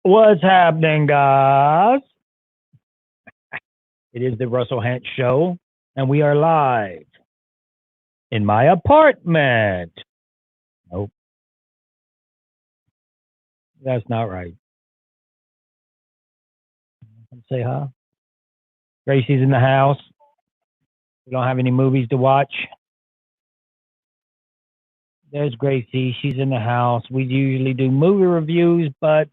What's happening, guys? It is the Russell Hant Show, and we are live in my apartment. Nope, that's not right. Say hi. Gracie's in the house. We don't have any movies to watch. There's Gracie. She's in the house. We usually do movie reviews, but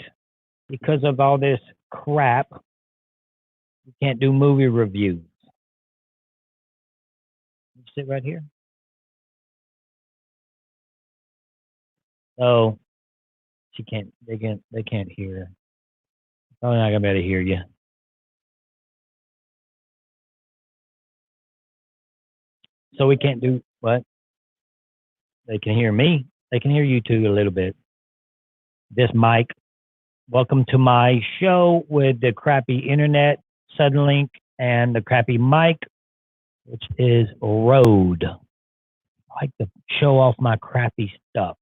because of all this crap, we can't do movie reviews. You sit right here. Oh, she can't. They can't. They can't hear. Probably not gonna be able to hear you. So we can't do what? They can hear me. They can hear you too a little bit. This mic. Welcome to my show with the crappy internet, Suddenlink, and the crappy mic, which is Rode. I like to show off my crappy stuff.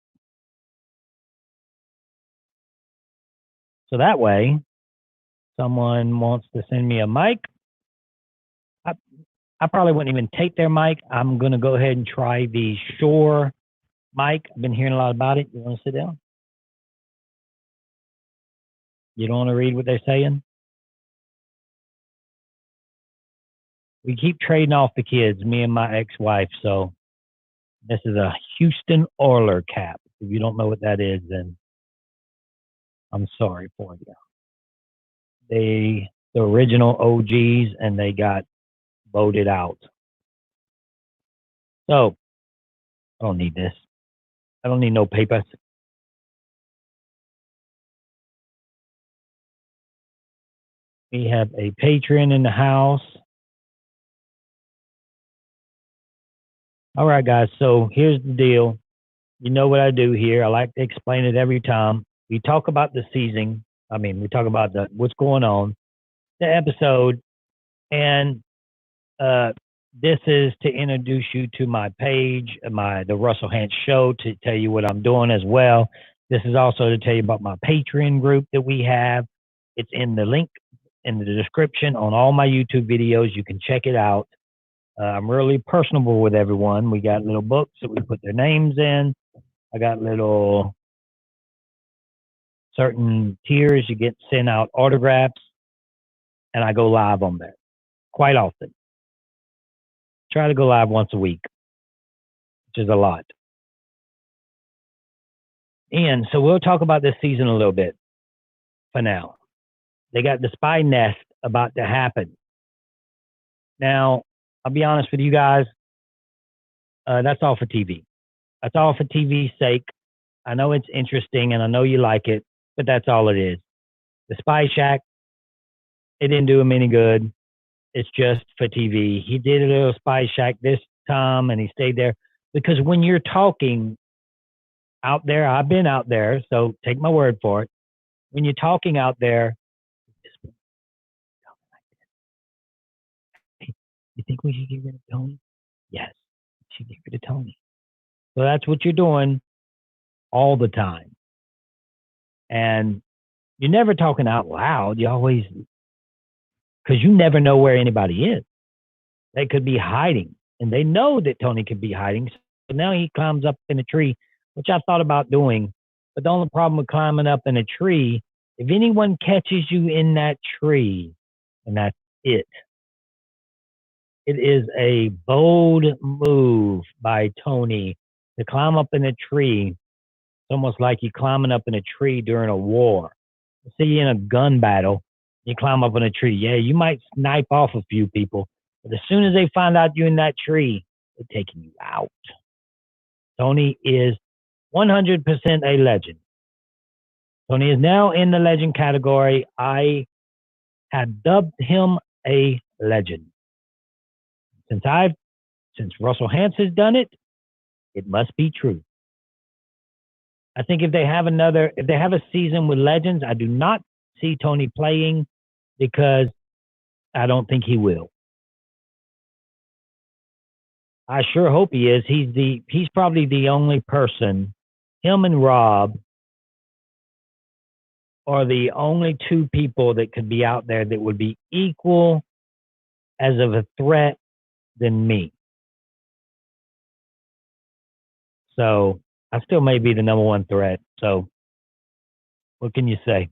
So that way, someone wants to send me a mic. I, I probably wouldn't even take their mic. I'm going to go ahead and try the Shure mic. I've been hearing a lot about it. You want to sit down? You don't want to read what they're saying? We keep trading off the kids, me and my ex-wife. So this is a Houston Oiler cap. If you don't know what that is, then I'm sorry for you. The original OGs, and they got voted out. So I don't need this. I don't need no papers. We have a patron in the house. All right, guys. So here's the deal. You know what I do here. I like to explain it every time. We talk about the season. We talk about what's going on, the episode, and this is to introduce you to my page, the Russell Hant Show, to tell you what I'm doing as well. This is also to tell you about my Patreon group that we have. It's in the link in the description on all my YouTube videos. You can check it out. I'm really personable with everyone. We got little books that we put their names in. I got little certain tiers. You get sent out autographs, and I go live on there quite often. Try to go live once a week, which is a lot. And so we'll talk about this season a little bit for now. They got the spy nest about to happen. Now, I'll be honest with you guys. That's all for TV. That's all for TV's sake. I know it's interesting and I know you like it, but that's all it is. The Spy Shack, it didn't do him any good. It's just for TV. He did a little Spy Shack this time and he stayed there because when you're talking out there, I've been out there, so take my word for it. When you're talking out there, you think we should get rid of Tony? Yes, we should get rid of Tony. So that's what you're doing all the time. And you're never talking out loud. You always, because you never know where anybody is. They could be hiding, and they know that Tony could be hiding. So now he climbs up in a tree, which I thought about doing. But the only problem with climbing up in a tree, if anyone catches you in that tree, and that's it. It is a bold move by Tony to climb up in a tree. It's almost like you climbing up in a tree during a war. Let's say you're in a gun battle, you climb up in a tree. Yeah, you might snipe off a few people, but as soon as they find out you're in that tree, they're taking you out. Tony is 100% a legend. Tony is now in the legend category. I have dubbed him a legend. Since Russell Hantz has done it, it must be true. I think if they have a season with legends, I do not see Tony playing because I don't think he will. I sure hope he is. He's probably the only person, him and Rob, are the only two people that could be out there that would be equal as of a threat than me. So I still may be the number one threat. So what can you say?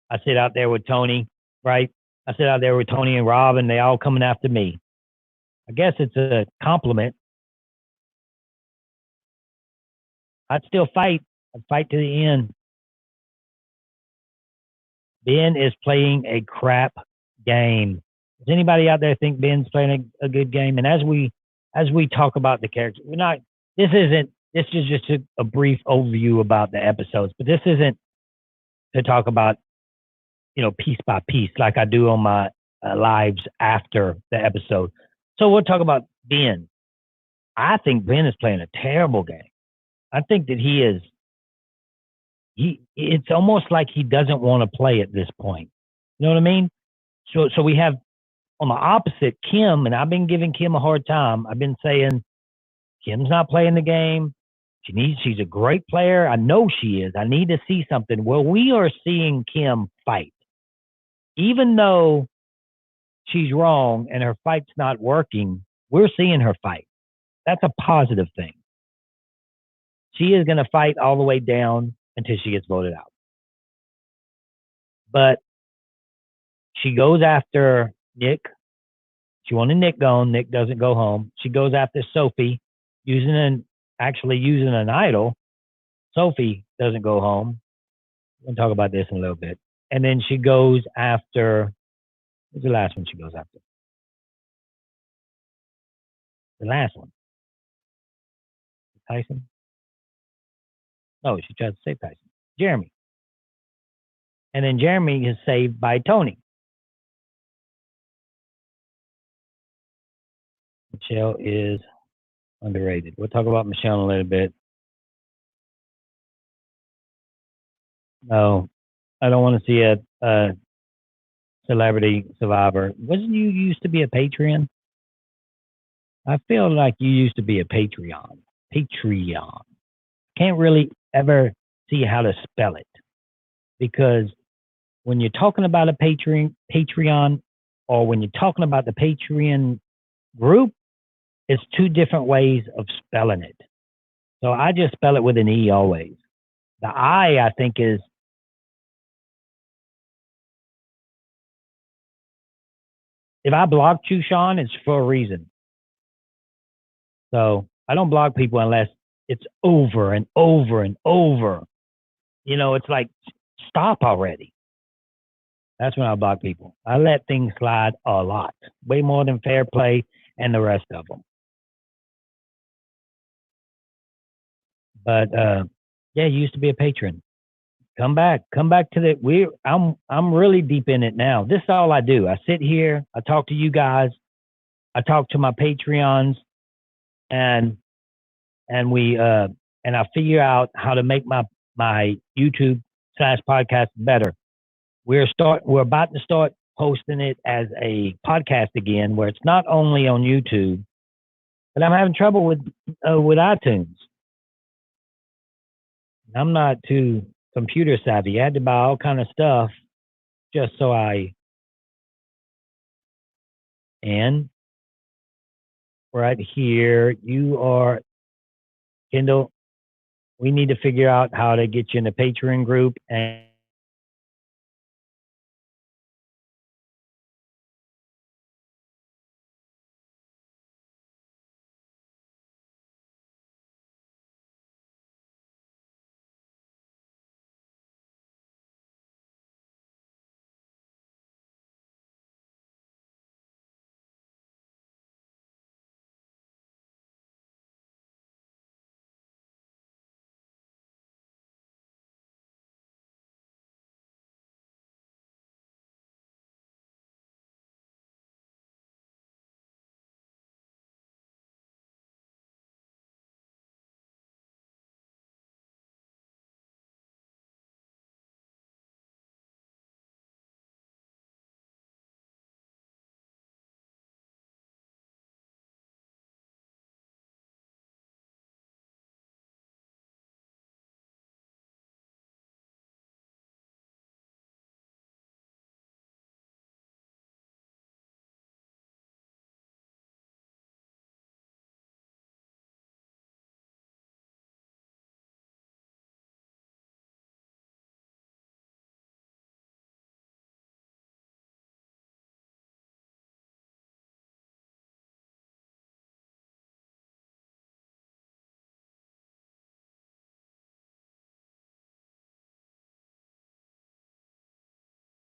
I sit out there with Tony, right? I sit out there with Tony and Rob, and they all coming after me. I guess it's a compliment. I'd still fight. I'd fight to the end. Ben is playing a crap game. Does anybody out there think Ben's playing a good game? And as we talk about the characters, we're not. This is just a brief overview about the episodes, but this isn't to talk about piece by piece like I do on my lives after the episode. So we'll talk about Ben. I think Ben is playing a terrible game. I think that he is. It's almost like he doesn't want to play at this point. You know what I mean? So we have on the opposite Kim, and I've been giving Kim a hard time. I've been saying Kim's not playing the game. She's a great player. I know she is. I need to see something. Well, we are seeing Kim fight. Even though she's wrong and her fight's not working, we're seeing her fight. That's a positive thing. She is going to fight all the way down until she gets voted out. But she goes after Nick. She wanted Nick gone. Nick doesn't go home. She goes after Sophie, using an idol. Sophie doesn't go home. We'll talk about this in a little bit. And then she goes after, what's the last one she goes after? The last one. Tyson? No, she tries to save Tyson. Jeremy. And then Jeremy is saved by Tony. Michelle is underrated. We'll talk about Michelle in a little bit. No, I don't want to see a celebrity survivor. Wasn't you used to be a Patreon? I feel like you used to be a Patreon. Patreon. Can't really ever see how to spell it, because when you're talking about a Patreon, or when you're talking about the Patreon group, it's two different ways of spelling it. So I just spell it with an E always. The I think is, if I blocked you, Sean, it's for a reason. So I don't block people unless it's over and over and over. It's like, stop already. That's when I block people. I let things slide a lot, way more than Fair Play and the rest of them. But yeah, you used to be a patron. Come back to the. I'm really deep in it now. This is all I do. I sit here. I talk to you guys. I talk to my Patreons, and we and I figure out how to make my YouTube/podcast better. We're about to start posting it as a podcast again, where it's not only on YouTube, but I'm having trouble with iTunes. I'm not too computer savvy. I had to buy all kind of stuff just so and right here, you are, Kendall. We need to figure out how to get you in the Patreon group and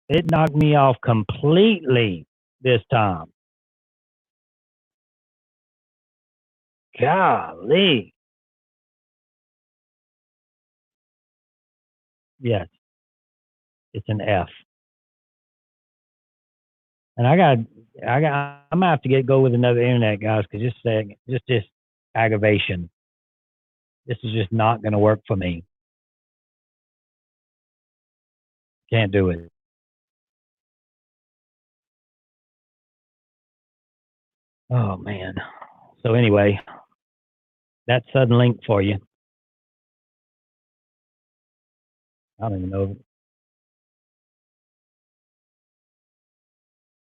It knocked me off completely this time. Golly. Yes, it's an F. And I'm gonna have to go with another internet, guys, because just aggravation. This is just not gonna work for me. Can't do it. Oh man. So anyway, that's Suddenlink for you. I don't even know.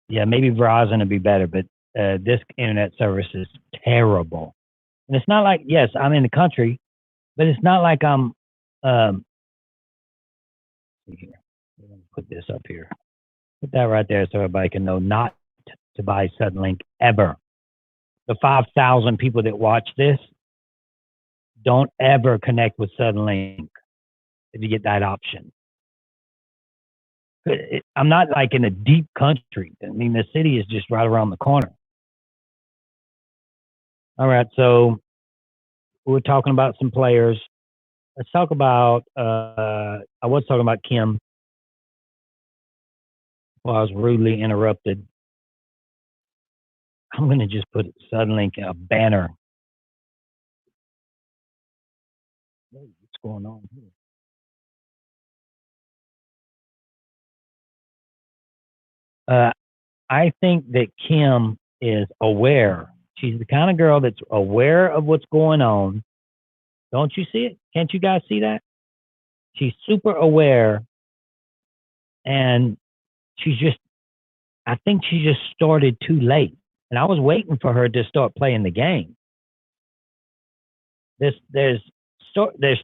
Yeah, maybe Verizon would be better, but this internet service is terrible. And it's not like, yes, I'm in the country, but it's not like I'm. See here, I'm gonna put this up here. Put that right there so everybody can know not to buy Suddenlink ever. The 5,000 people that watch this, don't ever connect with Suddenlink if you get that option. I'm not like in a deep country. I mean, the city is just right around the corner. All right, so we're talking about some players. Let's talk about. I was talking about Kim. Well, I was rudely interrupted. I'm going to just put Suddenlink in a banner. What's going on here? I think that Kim is aware. She's the kind of girl that's aware of what's going on. Don't you see it? Can't you guys see that? She's super aware, and I think she just started too late. And I was waiting for her to start playing the game. There's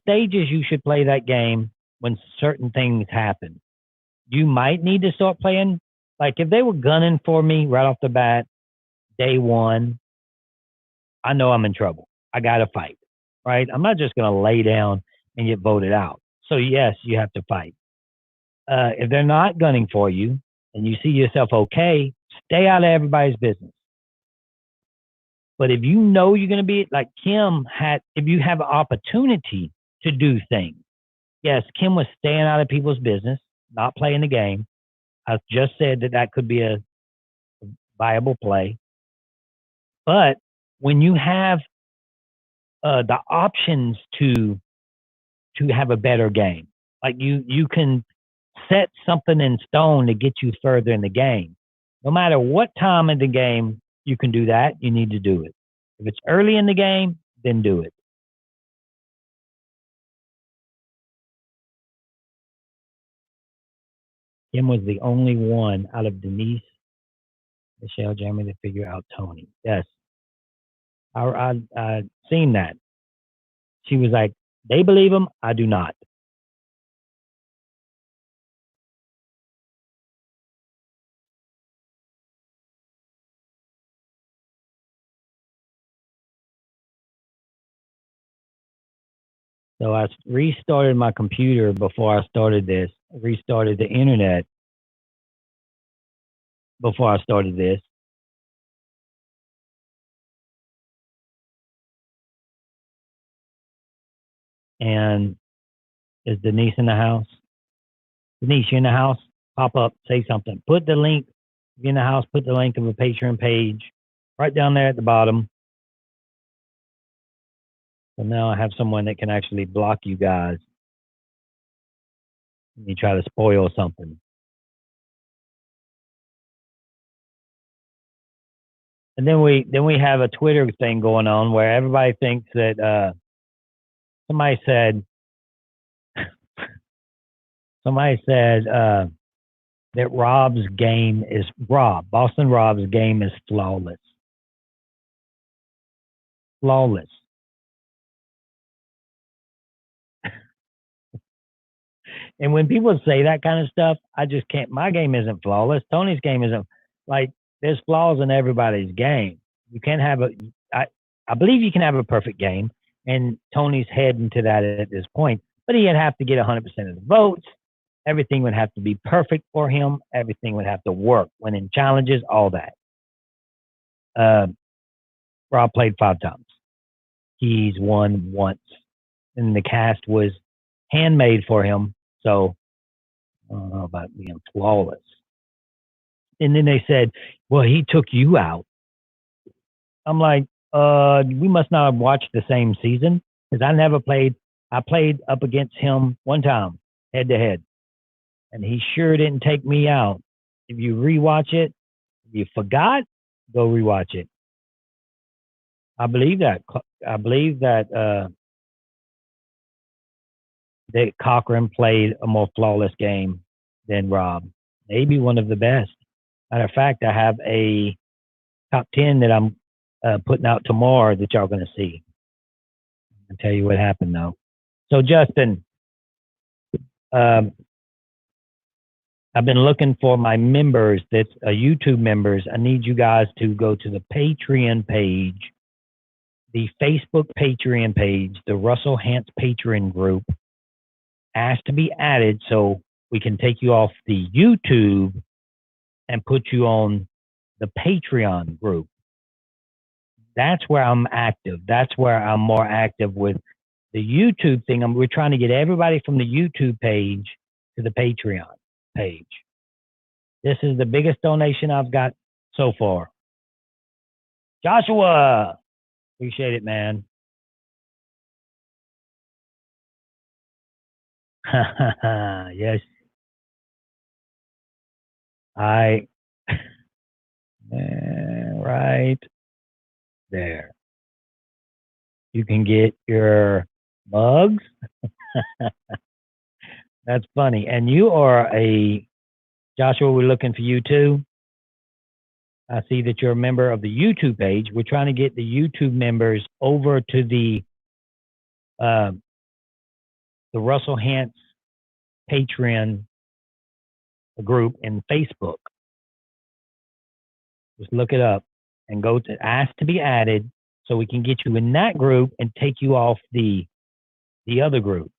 stages you should play that game when certain things happen. You might need to start playing. Like if they were gunning for me right off the bat, day one, I know I'm in trouble. I got to fight, right? I'm not just going to lay down and get voted out. So yes, you have to fight. If they're not gunning for you and you see yourself okay, stay out of everybody's business. But if you know you're going to be like Kim had, if you have an opportunity to do things, yes, Kim was staying out of people's business, not playing the game. I just said that could be a viable play. But when you have the options to have a better game, like you can set something in stone to get you further in the game. No matter what time in the game you can do that, you need to do it. If it's early in the game, then do it. Kim was the only one out of Denise, Michelle, Jeremy to figure out Tony. Yes, I seen that. She was like, they believe him, I do not. So I restarted my computer before I started this. I restarted the internet before I started this. And is Denise in the house? Denise, you in the house? Pop up, say something. Put the link, if you're in the house, put the link of a Patreon page right down there at the bottom. So now I have someone that can actually block you guys. You try to spoil something. And then we have a Twitter thing going on where everybody thinks that somebody said that Boston Rob's game is flawless. Flawless. And when people say that kind of stuff, I just can't. My game isn't flawless. Tony's game isn't like there's flaws in everybody's game. You can't have I believe you can have a perfect game, and Tony's heading to that at this point. But he'd have to get 100% of the votes, Everything would have to be perfect for him. Everything would have to work. Winning challenges, all that. Rob played 5 times. He's won once. And the cast was handmade for him. So I don't know about being flawless. And then they said, well, he took you out. I'm like, we must not have watched the same season because I never played. I played up against him one time, head to head, and he sure didn't take me out. If you rewatch it, if you forgot, go rewatch it. I believe that. I believe that that Cochran played a more flawless game than Rob. Maybe one of the best. Matter of fact, I have a top 10 that I'm putting out tomorrow that y'all going to see. I'll tell you what happened though. So Justin, I've been looking for my members, that's YouTube members. I need you guys to go to the Patreon page, the Facebook Patreon page, the Russell Hantz Patreon group. Ask to be added so we can take you off the YouTube and put you on the Patreon group. That's where I'm active. That's where I'm more active with the YouTube thing. We're trying to get everybody from the YouTube page to the Patreon page. This is the biggest donation I've got so far. Joshua, appreciate it, man. Yes. Right there. You can get your mugs. That's funny. And you are Joshua, we're looking for you too. I see that you're a member of the YouTube page. We're trying to get the YouTube members over to the Russell Hantz Patreon group in Facebook. Just look it up and go to ask to be added so we can get you in that group and take you off the other group.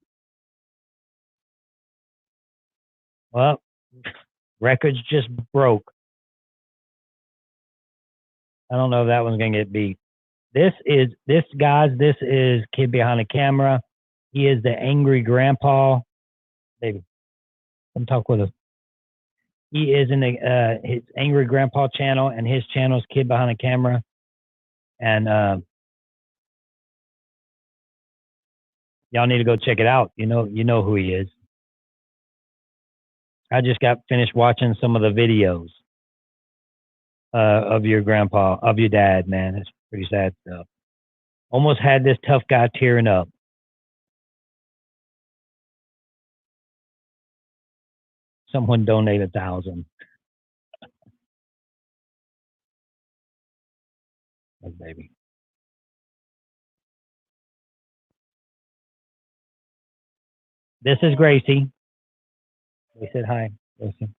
Well, records just broke. I don't know if that one's gonna get beat. This is Kid Behind the Camera. He is the angry grandpa. Baby, come talk with us. He is in his Angry Grandpa channel, and his channel is Kid Behind the Camera. And y'all need to go check it out. You know who he is. I just got finished watching some of the videos of your grandpa, of your dad, man. It's pretty sad stuff. Almost had this tough guy tearing up. Someone donated 1,000. Oh, baby. This is Gracie. They said hi, Gracie.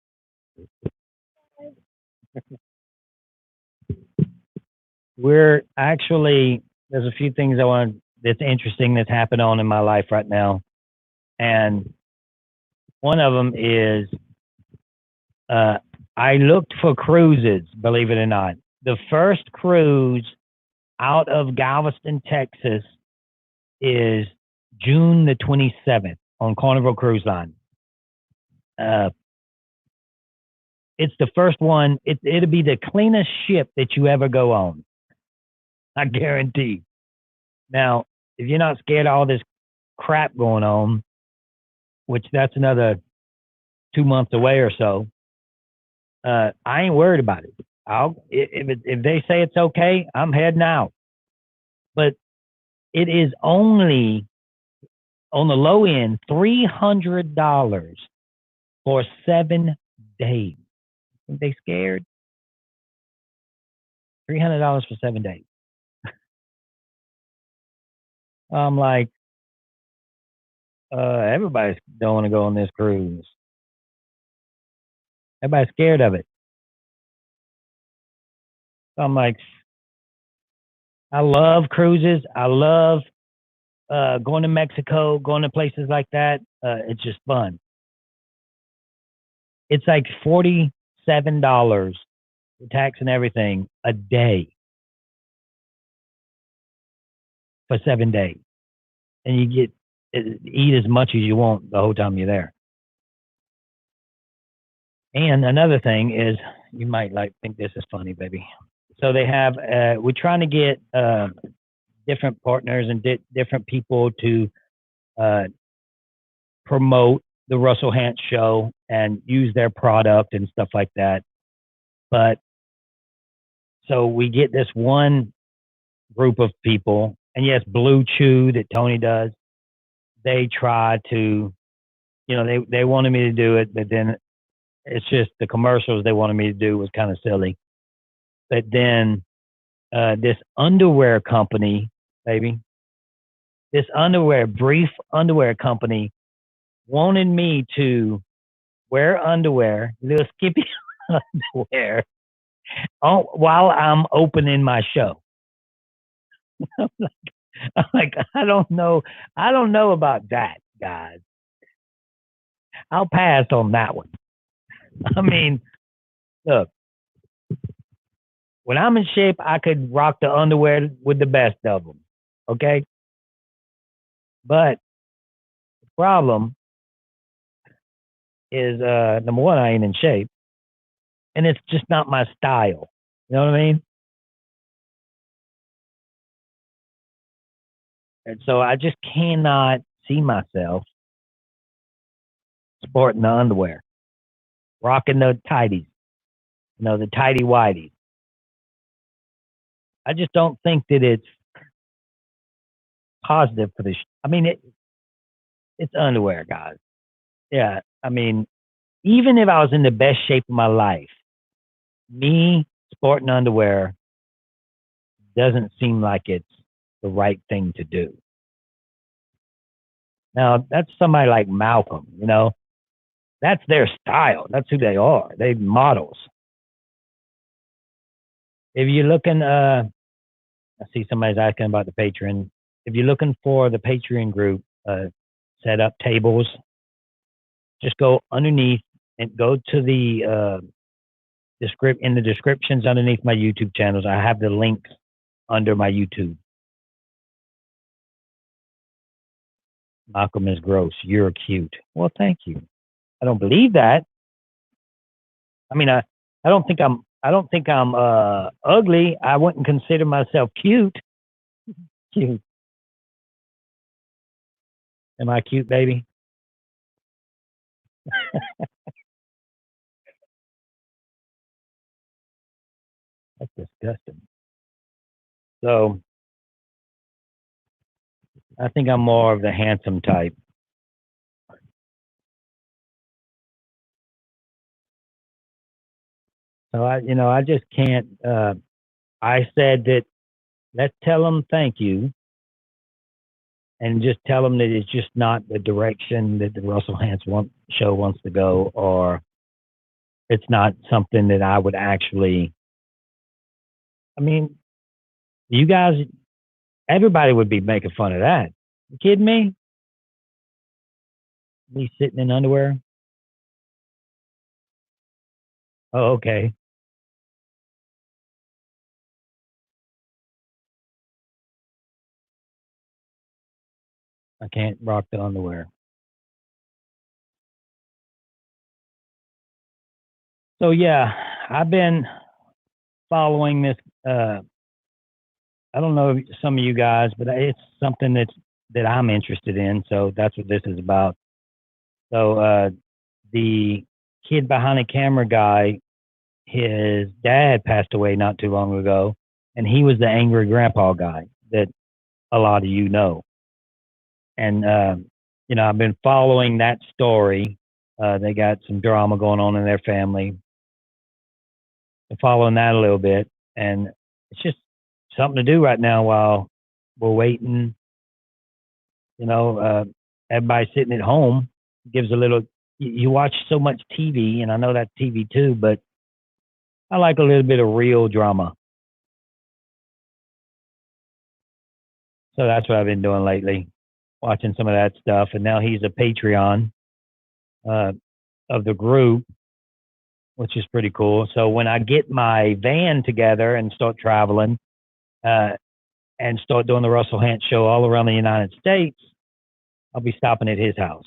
We're actually, there's a few things that's interesting that's happened in my life right now. And one of them is I looked for cruises, believe it or not. The first cruise out of Galveston, Texas is June the 27th on Carnival Cruise Line. It's the first one. It'll be the cleanest ship that you ever go on. I guarantee. Now, if you're not scared of all this crap going on, which that's another 2 months away or so, I ain't worried about it. If they say it's okay, I'm heading out. But it is only on the low end $300 for 7 days. Think they scared? $300 for 7 days. I'm like, everybody's don't want to go on this cruise. Everybody's scared of it. So I'm like, I love cruises. I love going to Mexico, going to places like that. It's just fun. It's like $47 with tax and everything a day for 7 days, and you get eat as much as you want the whole time you're there. And another thing is, you might think this is funny, baby. So they have we're trying to get different partners and different people to promote the Russell Hantz show and use their product and stuff like that. But so we get this one group of people, and yes, Blue Chew that Tony does, they try to, they wanted me to do it, but then it's just the commercials they wanted me to do was kind of silly. But then this underwear company, baby, this brief underwear company wanted me to wear underwear, little skippy underwear, while I'm opening my show. I'm like, I don't know about that, guys. I'll pass on that one. I mean, look, when I'm in shape, I could rock the underwear with the best of them. Okay. But the problem is, number one, I ain't in shape, and it's just not my style. You know what I mean? And so I just cannot see myself sporting the underwear, rocking the tighties, the tighty whities. I just don't think that it's positive for the. I mean, it's underwear, guys. Yeah, I mean, even if I was in the best shape of my life, me sporting underwear doesn't seem like it's the right thing to do. Now, that's somebody like Malcolm, that's their style. That's who they are. They models. If you're looking, I see somebody's asking about the Patreon. If you're looking for the Patreon group, set up tables, just go underneath and go to the in the descriptions underneath my YouTube channels. I have the links under my YouTube. Malcolm is gross. You're cute. Well, thank you. I don't believe that. I mean, I don't think I'm ugly. I wouldn't consider myself cute. Cute. Am I cute, baby? That's disgusting. So I think I'm more of the handsome type. So I just can't. I said that let's tell them thank you, and just tell them that it's just not the direction that the Russell Hantz show wants to go, or it's not something that I would actually. I mean, you guys, everybody would be making fun of that. You kidding me? Me sitting in underwear? Oh, okay. I can't rock the underwear. So yeah, I've been following this. I don't know some of you guys, but it's something that I'm interested in. So that's what this is about. So the kid behind the camera guy, his dad passed away not too long ago, and he was the angry grandpa guy that a lot of you know. And I've been following that story. They got some drama going on in their family. Following that a little bit, and it's just something to do right now while we're waiting. Everybody sitting at home gives a little. You watch so much TV, and I know that's TV too, but I like a little bit of real drama. So that's what I've been doing lately, watching some of that stuff. And now he's a Patreon of the group, which is pretty cool. So when I get my van together and start traveling, and start doing the Russell Hantz show all around the United States, I'll be stopping at his house.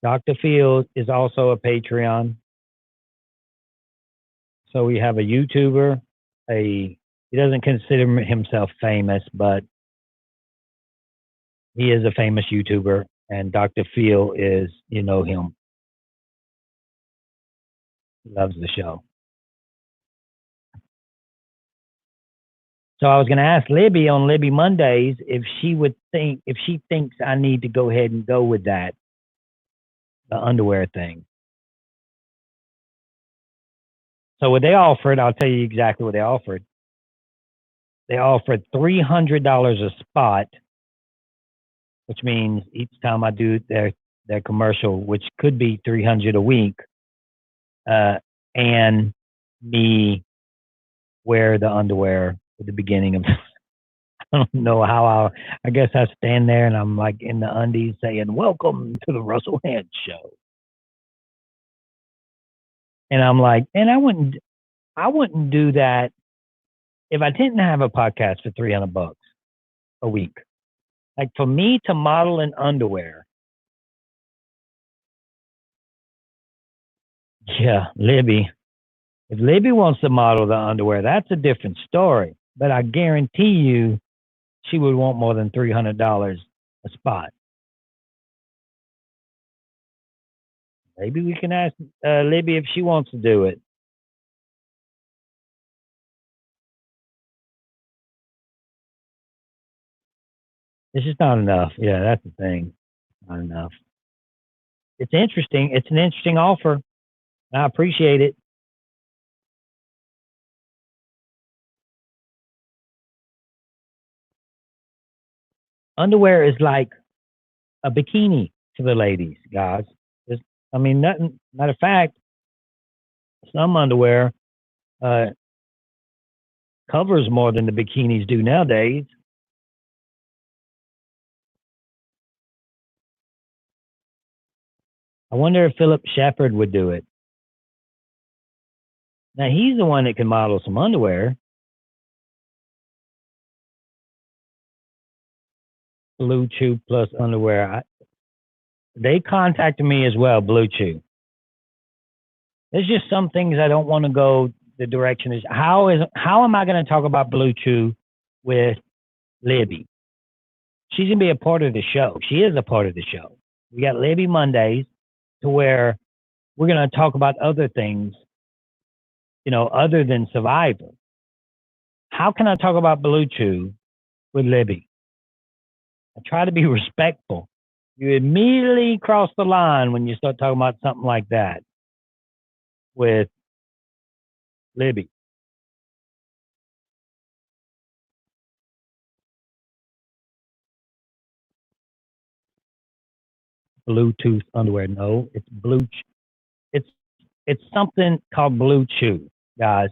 Dr. Field is also a Patreon. So we have a YouTuber, he doesn't consider himself famous, but he is a famous YouTuber, and Dr. Phil is, you know him. He loves the show. So I was going to ask Libby on Libby Mondays if she thinks I need to go ahead and go with that, the underwear thing. So what they offered, I'll tell you exactly what they offered. They offered $300 a spot, which means each time I do their commercial, which could be $300 a week, and me wear the underwear at the beginning of. I don't know how I guess I stand there and I'm like in the undies saying, "Welcome to the Russell Hantz Show," and I'm like, and I wouldn't do that if I didn't have a podcast for $300 a week. Like for me to model in underwear. Yeah, Libby. If Libby wants to model the underwear, that's a different story. But I guarantee you, she would want more than $300 a spot. Maybe we can ask Libby if she wants to do it. It's just not enough. Yeah, that's the thing. Not enough. It's interesting. It's an interesting offer. I appreciate it. Underwear is like a bikini to the ladies, guys. Nothing. Matter of fact, some underwear covers more than the bikinis do nowadays. I wonder if Philip Shepard would do it. Now he's the one that can model some underwear. Blue Chew plus underwear. They contacted me as well, Blue Chew. There's just some things I don't want to go the direction is. How am I going to talk about Blue Chew with Libby? She's going to be a part of the show. She is a part of the show. We got Libby Mondays to where we're going to talk about other things, other than Survivor. How can I talk about Blue Chew with Libby? I try to be respectful. You immediately cross the line when you start talking about something like that with Libby. Bluetooth underwear. No, it's blue. It's something called Blue Chew, guys.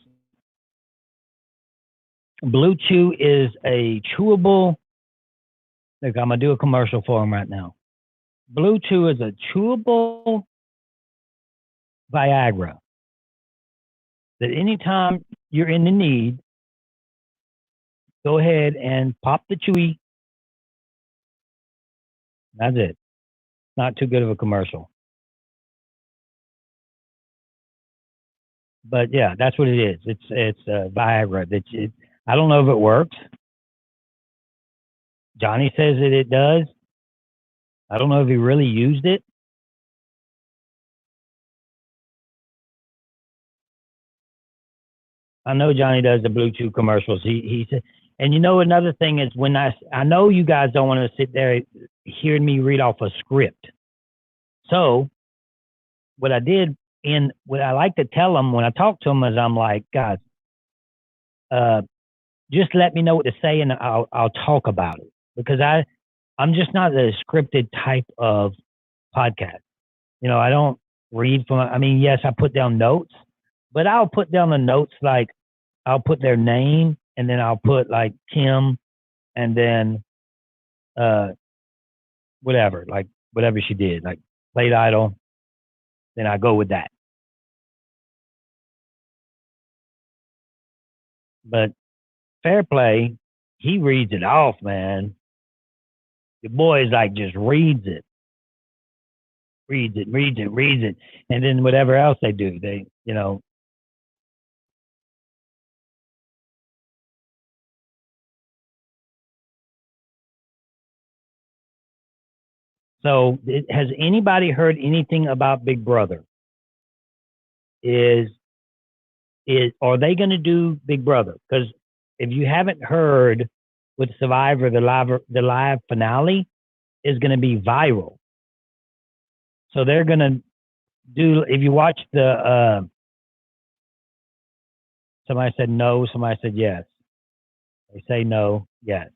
Blue Chew is a chewable. Look, I'm gonna do a commercial for them right now. Blue Chew is a chewable Viagra that anytime you're in the need, go ahead and pop the chewy. That's it. Not too good of a commercial. But yeah, that's what it is. It's Viagra. I don't know if it works. Johnny says that it does. I don't know if he really used it. I know Johnny does the Blue Chew commercials. He said, and another thing is when I know you guys don't want to sit there hearing me read off a script. So what I did what I like to tell them when I talk to them is I'm like, guys, just let me know what to say and I'll talk about it because I'm just not a scripted type of podcast. I don't read from. I mean, yes, I put down notes, but I'll put down the notes like I'll put their name and then I'll put like Tim and then whatever she did, like played idol, then I go with that. But Fair Play, he reads it off, man. The boy is like just reads it, and then whatever else they do, they So, has anybody heard anything about Big Brother? Is are they going to do Big Brother? Because if you haven't heard, with Survivor, the live finale is going to be viral. So they're going to do. If you watch somebody said no, somebody said yes. They say no, yes.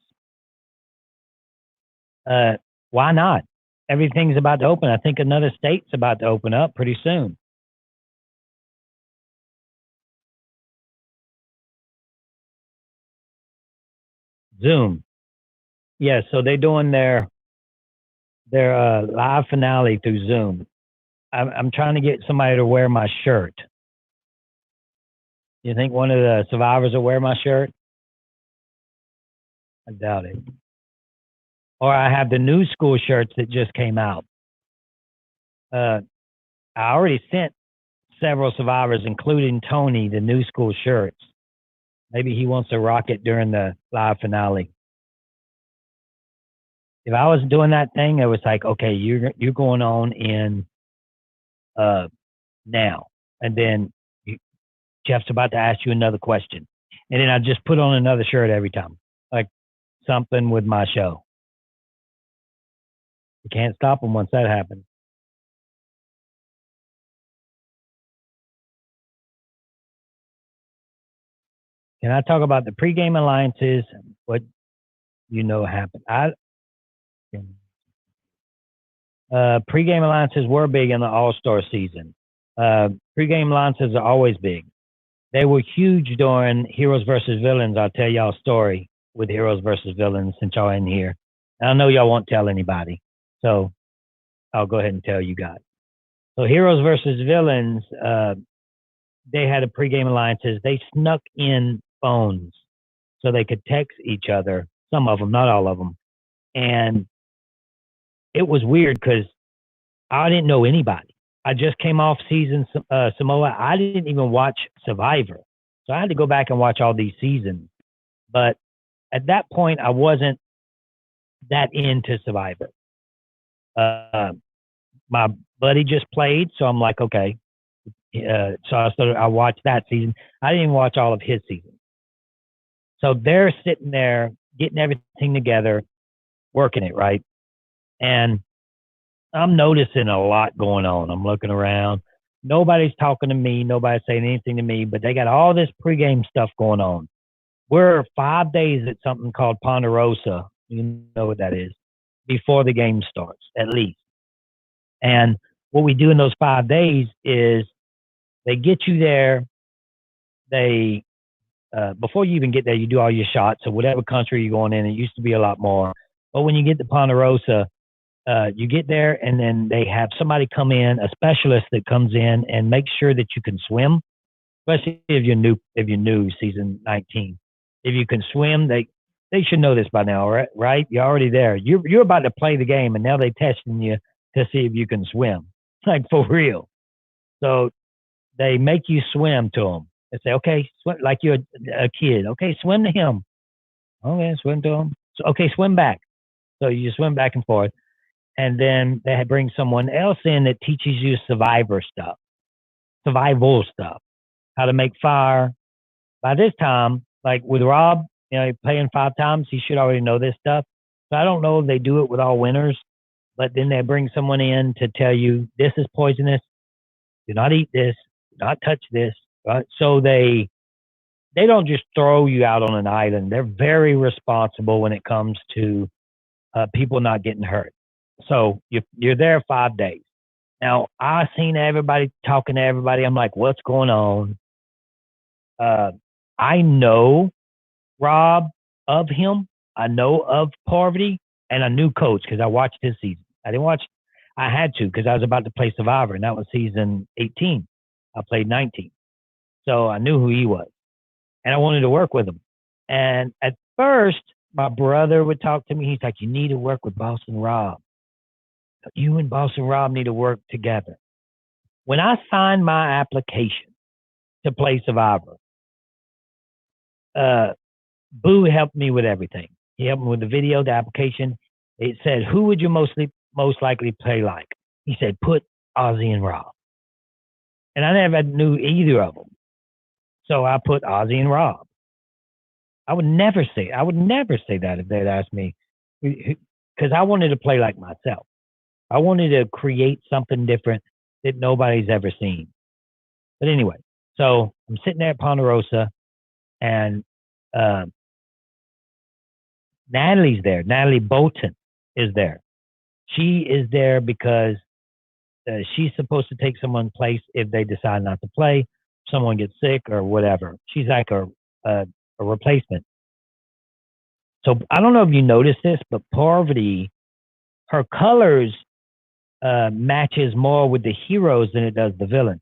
Why not? Everything's about to open. I think another state's about to open up pretty soon. Zoom. Yeah, so they're doing their live finale through Zoom. I'm trying to get somebody to wear my shirt. You think one of the survivors will wear my shirt? I doubt it. Or I have the new school shirts that just came out. I already sent several survivors, including Tony, the new school shirts. Maybe he wants to rock it during the live finale. If I was doing that thing, it was like, okay, you're going on in now, and then Jeff's about to ask you another question, and then I just put on another shirt every time, like something with my show. You can't stop them once that happens. Can I talk about the pregame alliances? What happened? Pregame alliances were big in the All-Star season. Pregame alliances are always big. They were huge during Heroes versus Villains. I'll tell y'all a story with Heroes versus Villains since y'all in here. And I know y'all won't tell anybody, so I'll go ahead and tell you guys. So Heroes versus Villains, they had a pregame alliances. They snuck in phones so they could text each other. Some of them, not all of them. And it was weird because I didn't know anybody. I just came off season Samoa. I didn't even watch Survivor. So I had to go back and watch all these seasons. But at that point, I wasn't that into Survivor. My buddy just played, so I'm like, okay. So I watched that season. I didn't even watch all of his season. So they're sitting there getting everything together, working it, right? And I'm noticing a lot going on. I'm looking around. Nobody's talking to me. Nobody's saying anything to me, but they got all this pregame stuff going on. We're 5 days at something called Ponderosa. You know what that is, before the game starts, at least. And what we do in those 5 days is they get you there. They before you even get there, you do all your shots. So whatever country you're going in, it used to be a lot more. But when you get to Ponderosa, you get there, and then they have somebody come in, a specialist that comes in and makes sure that you can swim, especially if you're new, season 19. If you can swim, they should know this by now, right? You're already there. You're about to play the game, and now they're testing you to see if you can swim, like for real. So they make you swim to them. They say, okay, swim like you're a kid. Okay, swim to him. Okay, swim to him. So, okay, swim back. So you swim back and forth. And then they bring someone else in that teaches you survival stuff, how to make fire. By this time, like with Rob, playing 5 times, he should already know this stuff. So I don't know if they do it with all winners, but then they bring someone in to tell you this is poisonous. Do not eat this. Do not touch this. Right? So they don't just throw you out on an island. They're very responsible when it comes to people not getting hurt. So you're there 5 days. Now, I've seen everybody talking to everybody. I'm like, what's going on? I know Rob of him. I know of Parvati, and I knew Coach because I watched his season. I didn't watch. I had to because I was about to play Survivor, and that was season 18. I played 19, so I knew who he was, and I wanted to work with him. And at first, my brother would talk to me. He's like, "You need to work with Boston Rob. You and Boston Rob need to work together." When I signed my application to play Survivor, uh, Boo helped me with everything. He helped me with the video, the application. It said, "Who would you most likely play like?" He said, "Put Ozzy and Rob." And I never knew either of them. So I put Ozzy and Rob. I would never say that if they'd asked me, because I wanted to play like myself. I wanted to create something different that nobody's ever seen. But anyway, so I'm sitting there at Ponderosa, and uh, Natalie's there. Natalie Bolton is there. She is there because she's supposed to take someone's place if they decide not to play, someone gets sick or whatever. She's like a replacement. So I don't know if you noticed this, but Parvati, her colors matches more with the heroes than it does the villains.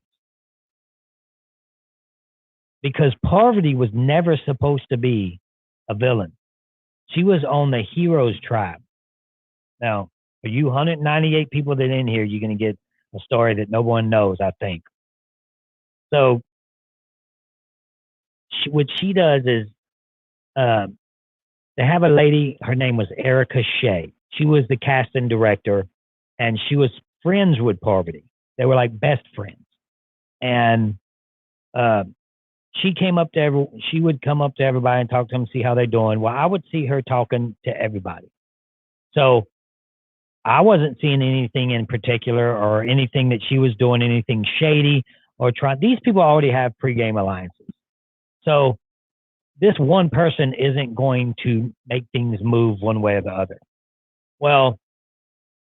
Because Parvati was never supposed to be a villain. She was on the heroes tribe. Now, for you 198 people that are in here, you're going to get a story that no one knows, I think. So what she does is they have a lady, her name was Erica Shea. She was the casting director, and she was friends with Parvati. They were like best friends. And uh, she would come up to everybody and talk to them, see how they're doing. Well, I would see her talking to everybody. So I wasn't seeing anything in particular or anything that she was doing, anything shady or trying. These people already have pregame alliances. So this one person isn't going to make things move one way or the other. Well,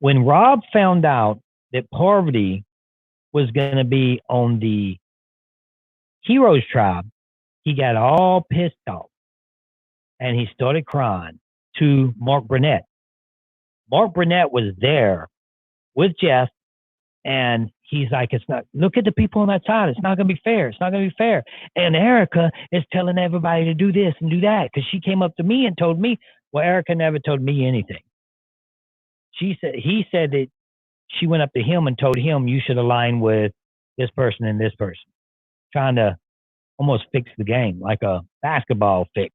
when Rob found out that Parvati was going to be on the Heroes tribe, he got all pissed off and he started crying to Mark Burnett. Mark Burnett was there with Jeff, and he's like, "It's not, look at the people on that side. It's not going to be fair. It's not going to be fair." And Erica is telling everybody to do this and do that because she came up to me and told me. Well, Erica never told me anything. He said that she went up to him and told him, "You should align with this person and this person," trying to almost fix the game like a basketball fix.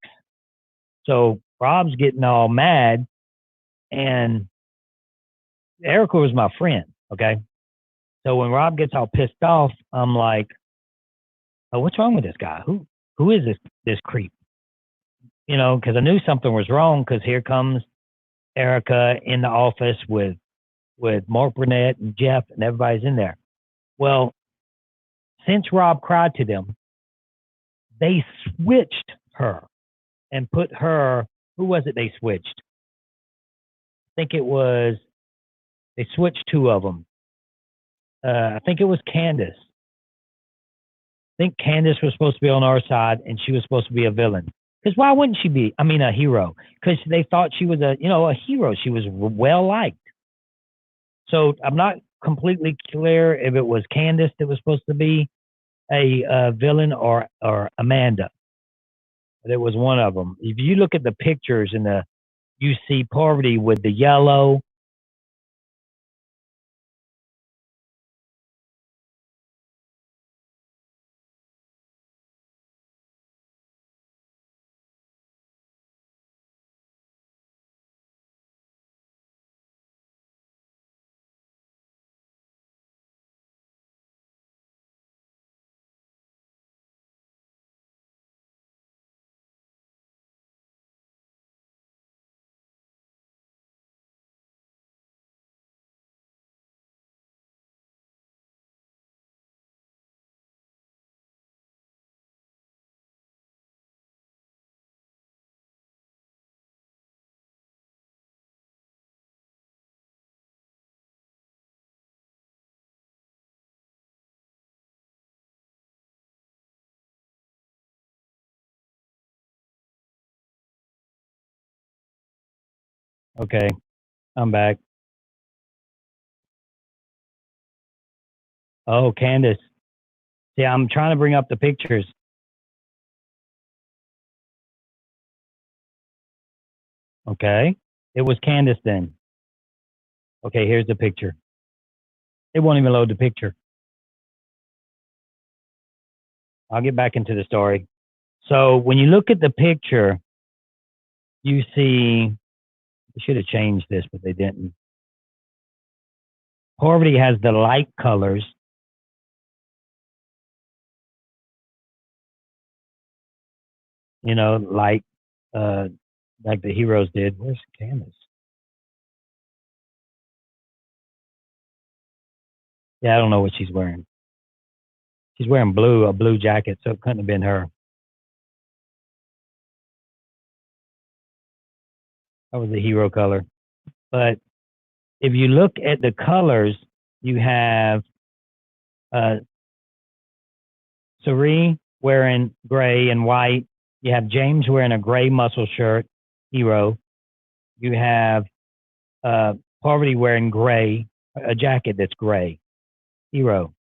So Rob's getting all mad, and Erica was my friend. Okay. So when Rob gets all pissed off, I'm like, "Oh, what's wrong with this guy? Who is this creep?" You know, because I knew something was wrong. Because here comes Erica in the office with Mark Burnett and Jeff, and everybody's in there. Well, since Rob cried to them, they switched her and put her. Who was it? They switched. I think it was. They switched two of them. I think it was Candace. I think Candace was supposed to be on our side, and she was supposed to be a villain. Because why wouldn't she be? I mean, a hero. Because they thought she was a hero. She was well liked. So I'm not completely clear if it was Candace that was supposed to be a villain or Amanda. But it was one of them. If you look at the pictures you see Parvati with the yellow Okay, I'm back. Oh, Candace. See, I'm trying to bring up the pictures. Okay. It was Candace then. Okay, here's the picture. It won't even load the picture. I'll get back into the story. So when you look at the picture, you see, they should have changed this, but they didn't. Parvati has the light colors. You know, like the heroes did. Where's Candace? Yeah, I don't know what she's wearing. She's wearing blue, a blue jacket, so it couldn't have been her. That was the hero color. But if you look at the colors, you have uh, Sari wearing gray and white. You have James wearing a gray muscle shirt, hero. You have Parvati wearing gray, a jacket that's gray, hero.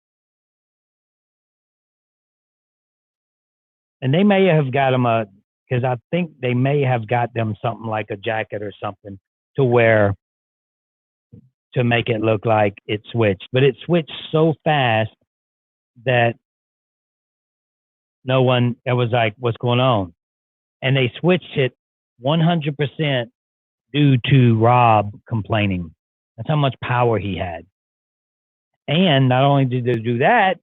And they may have got them because I think they may have got them something like a jacket or something to wear to make it look like it switched. But it switched so fast that no one, it was like, what's going on? And they switched it 100% due to Rob complaining. That's how much power he had. And not only did they do that,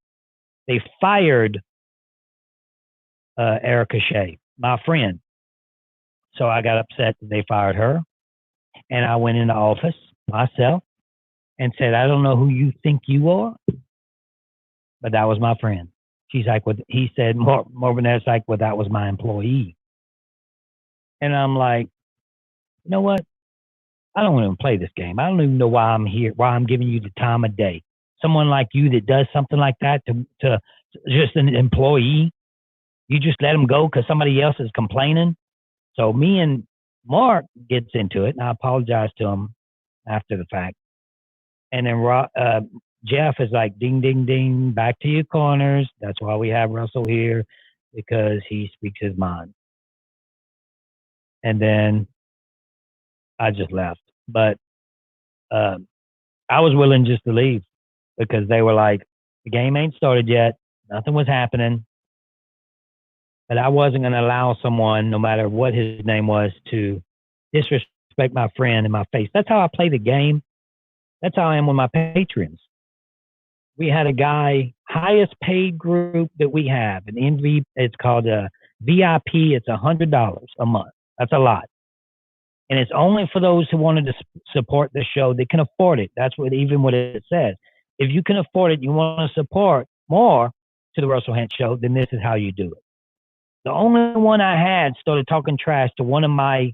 they fired Erica Shea, my friend. So I got upset that they fired her. And I went in the office myself and said, I don't know who you think you are, but that was my friend. She's like, what he said, Morbinette's like, well, that was my employee. And I'm like, you know what? I don't even play this game. I don't even know why I'm here, why I'm giving you the time of day. Someone like you that does something like that to just an employee, you just let them go because somebody else is complaining. So me and Mark gets into it, and I apologize to him after the fact. And then Jeff is like, ding, ding, ding, back to your corners. That's why we have Russell here, because he speaks his mind. And then I just left. But uh, I was willing just to leave because they were like, the game ain't started yet. Nothing was happening. But I wasn't going to allow someone, no matter what his name was, to disrespect my friend in my face. That's how I play the game. That's how I am with my patrons. We had a guy, highest paid group that we have, an NV. It's called a VIP. It's $100 a month. That's a lot, and it's only for those who wanted to support the show. They can afford it. That's what it says. If you can afford it, you want to support more to the Russell Hantz Show, then this is how you do it. The only one I had started talking trash to one of my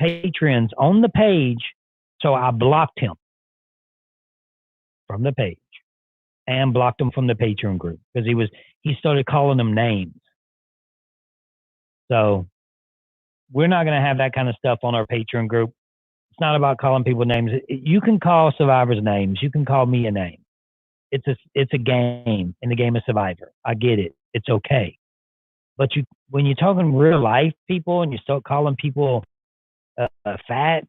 patrons on the page, so I blocked him from the page and blocked him from the Patreon group because he started calling them names. So we're not going to have that kind of stuff on our Patreon group. It's not about calling people names. You can call survivors names. You can call me a name. It's a game in the game of Survivor. I get it. It's okay. But when you're talking real life people and you start calling people fat,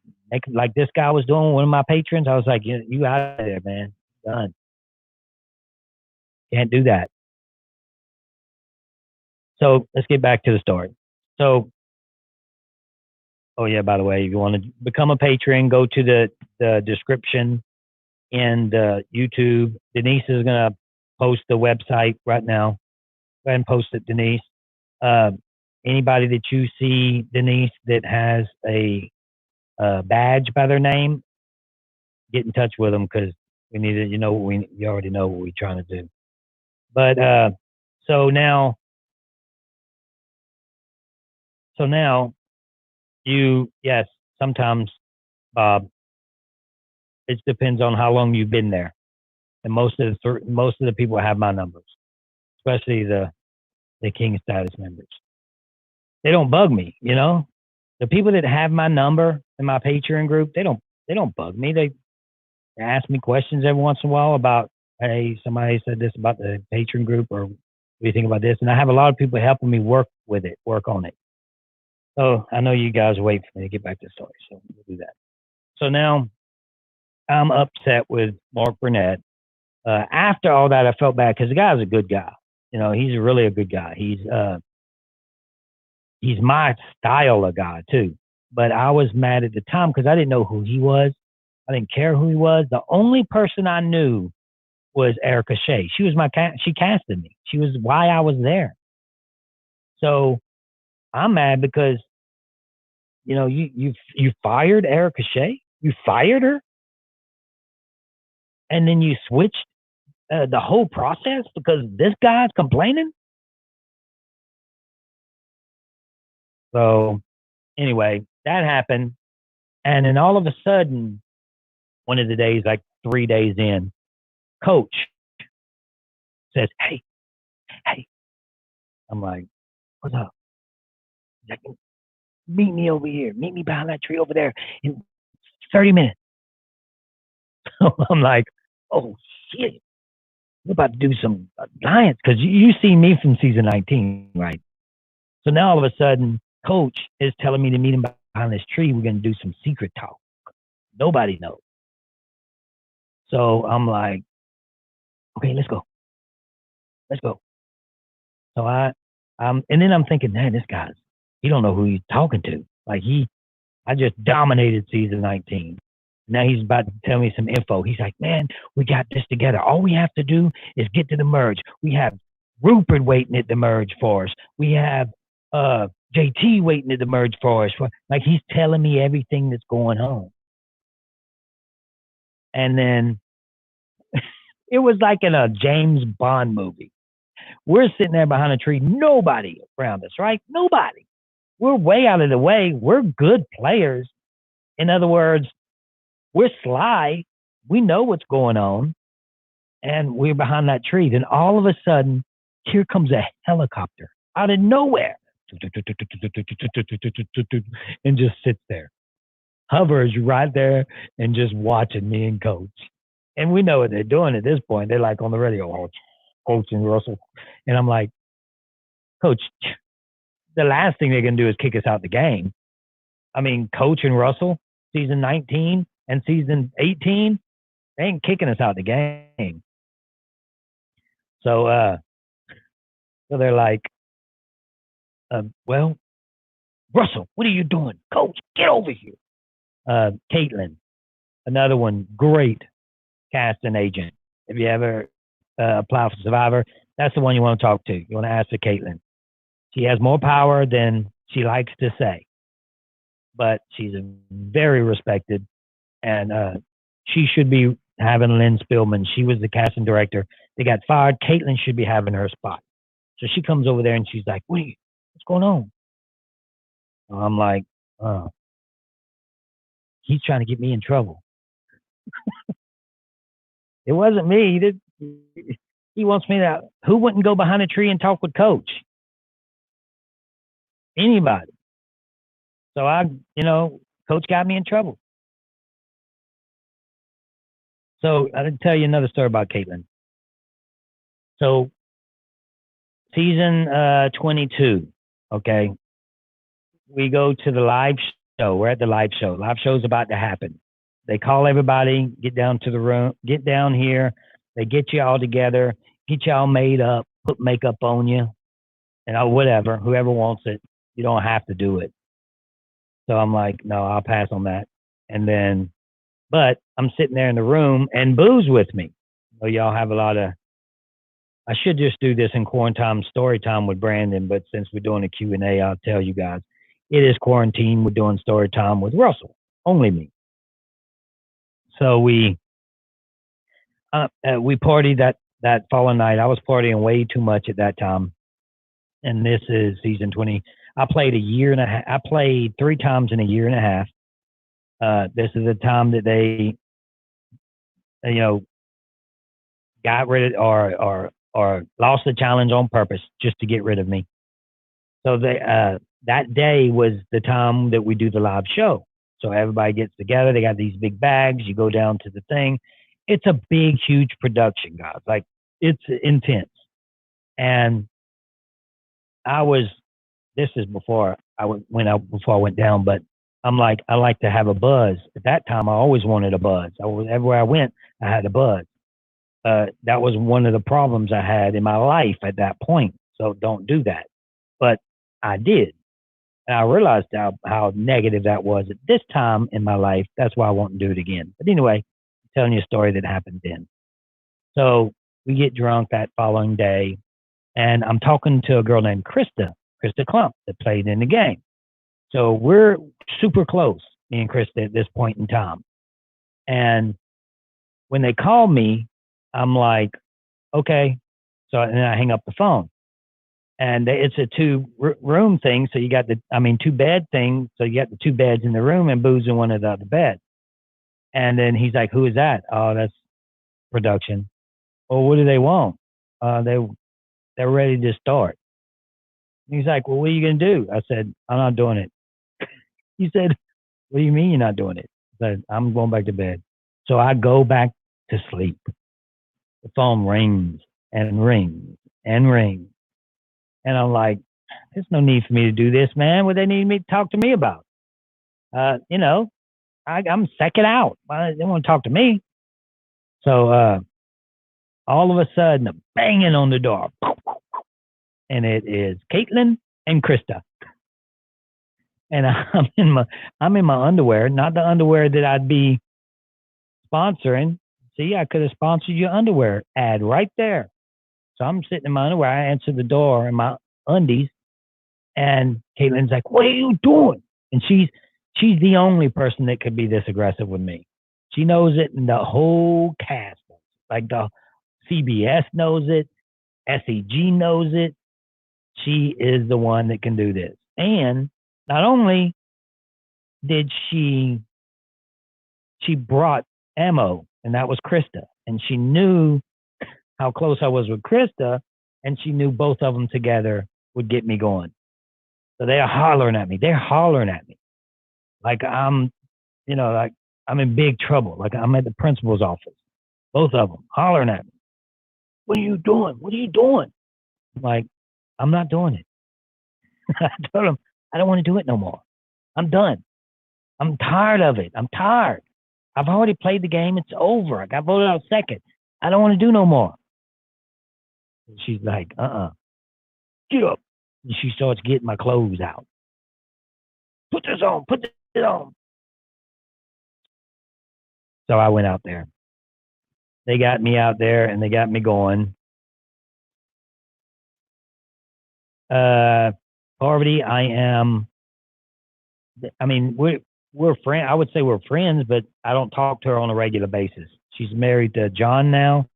like this guy was doing, one of my patrons, I was like, you out of there, man. Done. Can't do that. So let's get back to the story. So, oh yeah, by the way, if you want to become a patron, go to the description in YouTube. Denise is going to post the website right now. Go ahead and post it, Denise. Anybody that you see, Denise, that has a badge by their name, get in touch with them because we need to, you already know what we're trying to do. But so now yes, sometimes, Bob, it depends on how long you've been there. And most of the people have my numbers, especially the King status members. They don't bug me, the people that have my number in my Patreon group, they don't bug me. They ask me questions every once in a while about, hey, somebody said this about the Patreon group, or what do you think about this? And I have a lot of people helping me work on it. So I know you guys wait for me to get back to the story, so we'll do that. So now I'm upset with Mark Burnett. After all that, I felt bad because the guy's a good guy. He's really a good guy. He's my style of guy too. But I was mad at the time because I didn't know who he was. I didn't care who he was. The only person I knew was Erica Shea. She was she casted me. She was why I was there. So I'm mad because you fired Erica Shea. You fired her, and then you switched the whole process because this guy's complaining. So anyway, that happened, and then all of a sudden, one of the days, like 3 days in, Coach says, "Hey." I'm like, "What's up?" He's like, "Meet me over here. Meet me behind that tree over there in 30 minutes." So I'm like, "Oh shit, we're about to do some science," because you see me from season 19, right? So now all of a sudden, Coach is telling me to meet him behind this tree. We're going to do some secret talk. Nobody knows. So I'm like, "Okay, let's go. Let's go." So and then I'm thinking, man, this guy's, he don't know who he's talking to. Like I just dominated season 19. Now he's about to tell me some info. He's like, "Man, we got this together. All we have to do is get to the merge. We have Rupert waiting at the merge for us. We have JT waiting at the merge for us." Like he's telling me everything that's going on. And then it was like in a James Bond movie. We're sitting there behind a tree, nobody around us, right? Nobody. We're way out of the way. We're good players. In other words, we're sly. We know what's going on. And we're behind that tree. Then all of a sudden, here comes a helicopter out of nowhere and just sits there, hovers right there and just watching me and Coach. And we know what they're doing at this point. They're like on the radio, "Oh, Coach and Russell." And I'm like, "Coach, the last thing they're going to do is kick us out the game." I mean, Coach and Russell, season 19 and season 18, they ain't kicking us out the game. So they're like, "Well, Russell, what are you doing? Coach, get over here." Caitlin, another one, great casting agent. If you ever apply for Survivor, that's the one you want to talk to. You want to ask for Caitlin. She has more power than she likes to say, but she's very respected, and she should be having Lynn Spillman. She was the casting director. They got fired. Caitlin should be having her spot. So she comes over there and she's like, what's going on?" I'm like, "He's trying to get me in trouble." It wasn't me. He wants me to. Who wouldn't go behind a tree and talk with Coach? Anybody. So Coach got me in trouble. So I didn't tell you another story about Caitlin. So season 22, okay, we go to the live show. We're at the live show. Live show's about to happen. They call everybody, get down to the room, get down here. They get you all together, get you all made up, put makeup on you, and whatever, whoever wants it. You don't have to do it. So I'm like, no, I'll pass on that. And then, but I'm sitting there in the room and Boo's with me. So y'all have a lot of, I should just do this in quarantine story time with Brandon, but since we're doing a Q&A, I'll tell you guys, it is quarantine. We're doing story time with Russell, only me. So we partied that following night. I was partying way too much at that time. And this is season 20. I played a year and a half. I played 3 times in a year and a half. This is the time that they, got rid of or lost the challenge on purpose just to get rid of me. So that day was the time that we do the live show. So everybody gets together. They got these big bags. You go down to the thing. It's a big, huge production, guys. Like it's intense. And I was. This is before went out before I went down, but I'm like I like to have a buzz. At that time, I always wanted a buzz. Everywhere I went, I had a buzz. That was one of the problems I had in my life at that point. So don't do that. But I did. And I realized how negative that was at this time in my life. That's why I won't do it again. But anyway, I'm telling you a story that happened then. So we get drunk that following day, and I'm talking to a girl named Krista Klump, that played in the game. So we're super close, me and Krista, at this point in time. And when they call me, I'm like, okay. So and then I hang up the phone. And it's a two-room thing. So you got two-bed thing. So you got the two beds in the room and booze in one of the other beds. And then he's like, who is that? Oh, that's production. Well, what do they want? They're ready to start. And he's like, well, what are you going to do? I said, I'm not doing it. He said, what do you mean you're not doing it? I said, I'm going back to bed. So I go back to sleep. The phone rings and rings and rings. And I'm like, there's no need for me to do this, man. What they need me to talk to me about? You know, I'm second out. They want to talk to me. So all of a sudden, a banging on the door. And it is Caitlin and Krista. And I'm in my underwear, not the underwear that I'd be sponsoring. See, I could have sponsored your underwear ad right there. So I'm sitting in my underwear. I answer the door in my undies, and Caitlin's like, "What are you doing?" And she's the only person that could be this aggressive with me. She knows it, and the whole cast, like the CBS knows it, SEG knows it. She is the one that can do this. And not only did she brought ammo, and that was Krista, and she knew how close I was with Krista, and she knew both of them together would get me going. So they're hollering at me. They're hollering at me like like I'm in big trouble. Like I'm at the principal's office. Both of them hollering at me. What are you doing? What are you doing? I'm like, I'm not doing it. I told them I don't want to do it no more. I'm done. I'm tired of it. I'm tired. I've already played the game. It's over. I got voted out second. I don't want to do no more. And she's like, get up. And she starts getting my clothes out. Put this on. Put this on. So I went out there. They got me out there and they got me going. Parvati, we're friends. I would say we're friends, but I don't talk to her on a regular basis. She's married to John now,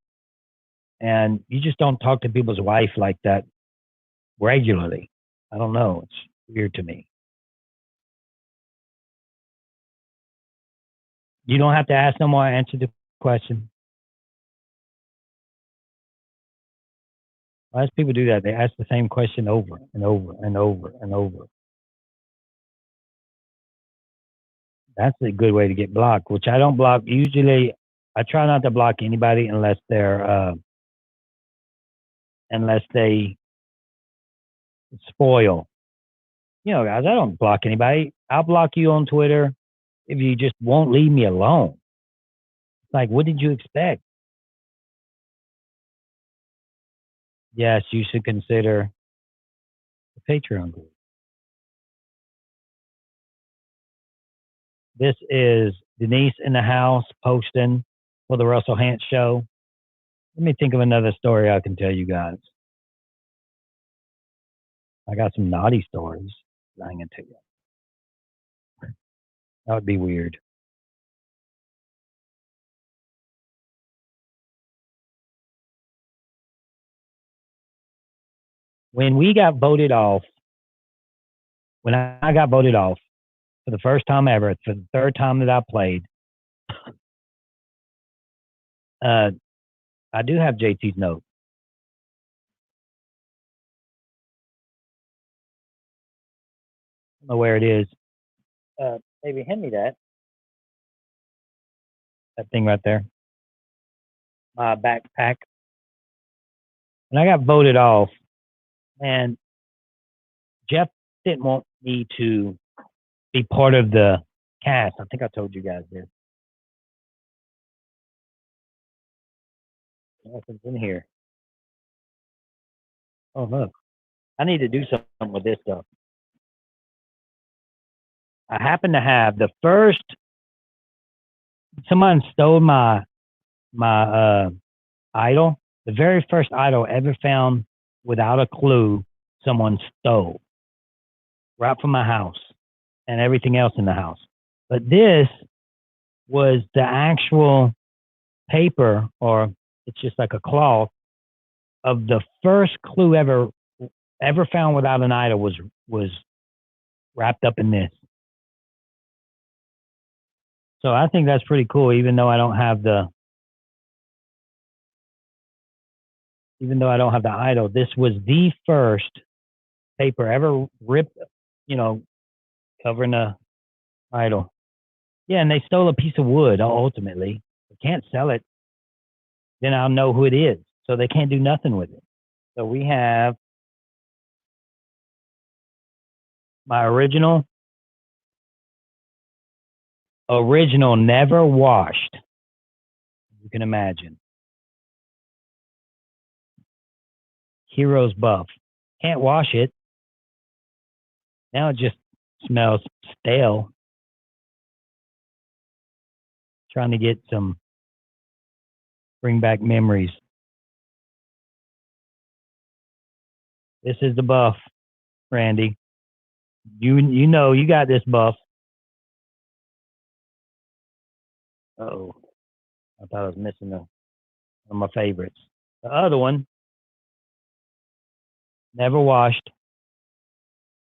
and you just don't talk to people's wife like that regularly. I don't know. It's weird to me. You don't have to ask no more. I answered the question. Most people do that. They ask the same question over and over and over and over. That's a good way to get blocked, which I don't block. Usually, I try not to block anybody unless they spoil. Guys, I don't block anybody. I'll block you on Twitter if you just won't leave me alone. It's like, what did you expect? Yes, you should consider the Patreon group. This is Denise in the house posting for the Russell Hantz Show. Let me think of another story I can tell you guys. I got some naughty stories that I'm going to tell you. That would be weird. When we got voted off, when I got voted off for the first time ever, for the third time that I played, I do have JT's note. don't know where it is. Maybe hand me that thing right there. My backpack. And I got voted off. And Jeff didn't want me to be part of the cast. I think I told you guys this. Nothing's in here. Oh, look. I need to do something with this stuff. I happen to have the first, someone stole my idol. The very first idol ever found without a clue, someone stole right from my house and everything else in the house. But this was the actual paper, or it's just like a cloth of the first clue ever found without an idol was wrapped up in this. So I think that's pretty cool, even though I don't have the idol. This was the first paper ever ripped, covering the idol. Yeah, and they stole a piece of wood ultimately. They can't sell it. Then I'll know who it is. So they can't do nothing with it. So we have my original, never washed. You can imagine. Heroes buff. Can't wash it. Now it just smells stale. Trying to get bring back memories. This is the buff, Randy. You know you got this buff. Oh, I thought I was missing one of my favorites. The other one, never washed.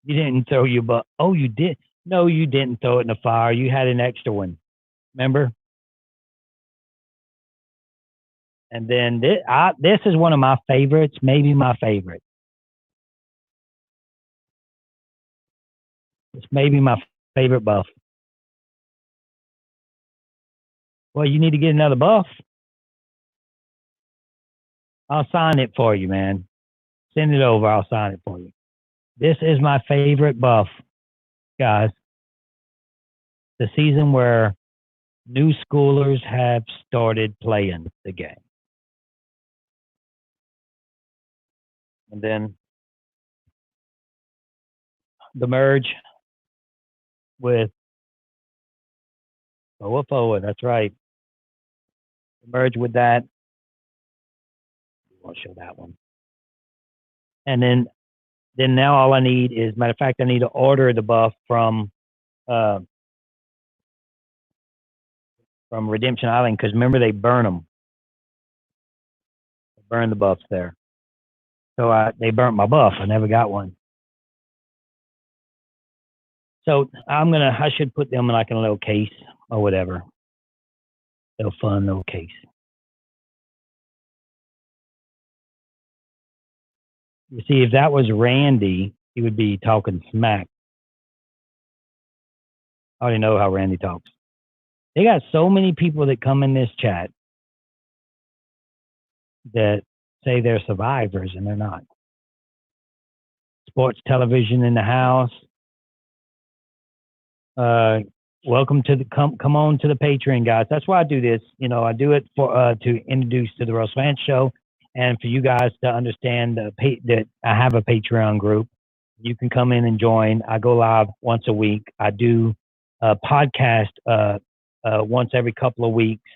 You didn't throw your buff. Oh, you did. No, you didn't throw it in the fire. You had an extra one. Remember? And then this is one of my favorites, maybe my favorite. It's maybe my favorite buff. Well, you need to get another buff. I'll sign it for you, man. Send it over. I'll sign it for you. This is my favorite buff, guys. The season where new schoolers have started playing the game. And then the merge with Foa. That's right. The merge with that. I'll show that one. And then now all I need is, matter of fact, I need to order the buff from Redemption Island, because remember they burn them. They burn the buffs there. So they burnt my buff. I never got one. So I should put them in like a little case or whatever. Little fun little case. You see, if that was Randy, he would be talking smack. I already know how Randy talks. They got so many people that come in this chat that say they're survivors, and they're not. Sports television in the house. Welcome to come on to the Patreon, guys. That's why I do this. I do it for to introduce to the Russ Vance Show, and for you guys to understand that I have a Patreon group. You can come in and join. I go live once a week. I do a podcast once every couple of weeks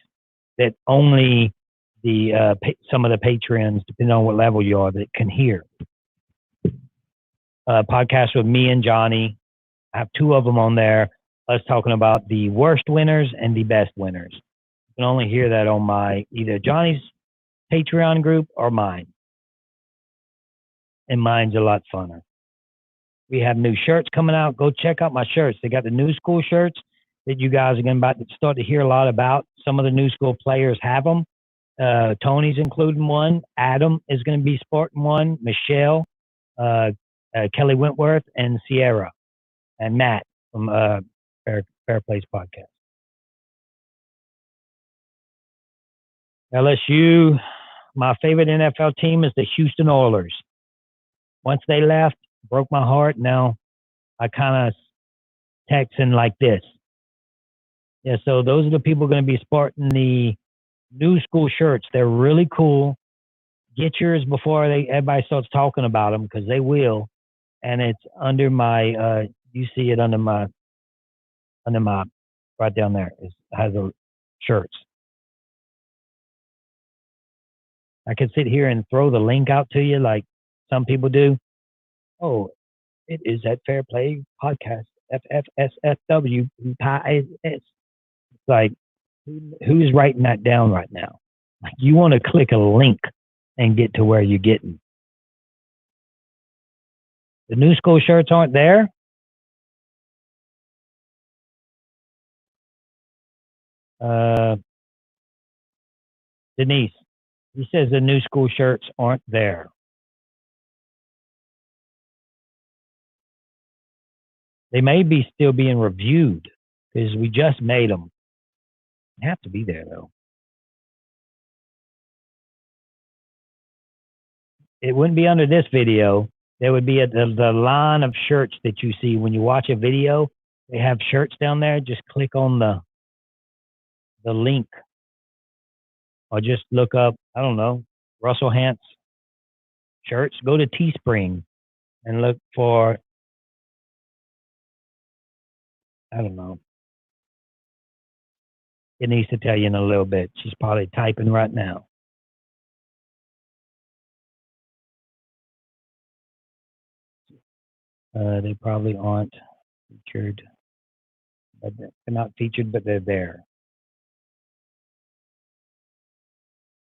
that only some of the patrons, depending on what level you are, that can hear. Podcast with me and Johnny. I have 2 of them on there. Us talking about the worst winners and the best winners. You can only hear that on my either Johnny's Patreon group or mine. And mine's a lot funner. We have new shirts coming out. Go check out my shirts. They got the new school shirts that you guys are going to start to hear a lot about. Some of the new school players have them. Tony's including one. Adam is going to be sporting one. Michelle, Kelly Wentworth, and Sierra. and Matt from Fair Plays Podcast. LSU, my favorite NFL team is the Houston Oilers. Once they left, broke my heart. Now I kind of texting like this. Yeah, so those are the people going to be sporting the new school shirts. They're really cool. Get yours before everybody starts talking about them, because they will. And it's under my you see it under my right down there. It has the shirts. I could sit here and throw the link out to you like some people do. Oh, it is at Fair Play Podcast, FFSFW. It's like, who's writing that down right now? Like, you want to click a link and get to where you're getting. The new school shirts aren't there. Denise, he says the new school shirts aren't there. They may be still being reviewed because we just made them. They have to be there though. It wouldn't be under this video. There would be the line of shirts that you see when you watch a video. They have shirts down there. Just click on the link, or just look up, I don't know, Russell Hantz shirts. Go to Teespring and look for, I don't know. It needs to tell you in a little bit. She's probably typing right now. They probably aren't featured. But they're not featured, but they're there.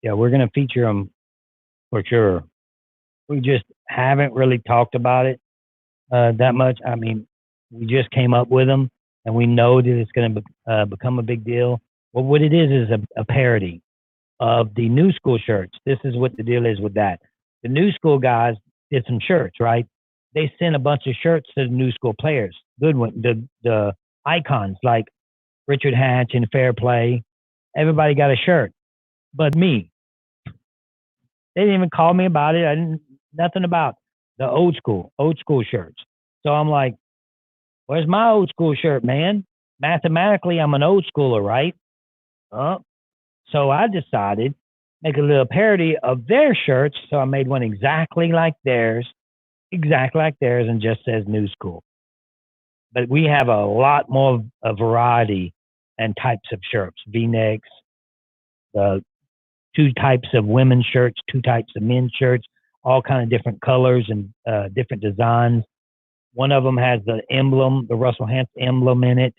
Yeah, we're going to feature them for sure. We just haven't really talked about it that much. I mean, we just came up with them, and we know that it's going to become a big deal. Well, what it is a parody of the new school shirts. This is what the deal is with that. The new school guys did some shirts, right? They sent a bunch of shirts to the new school players. Good one. The icons like Richard Hatch and Fair Play. Everybody got a shirt, but me. They didn't even call me about it. I didn't nothing about the old school shirts. So I'm like, where's my old school shirt, man? Mathematically, I'm an old schooler, right? So I decided make a little parody of their shirts. So I made one exactly like theirs, and just says new school. But we have a lot more a variety and types of shirts, V-necks, two types of women's shirts, two types of men's shirts, all kind of different colors and different designs. One of them has the emblem, the Russell Hantz emblem in it.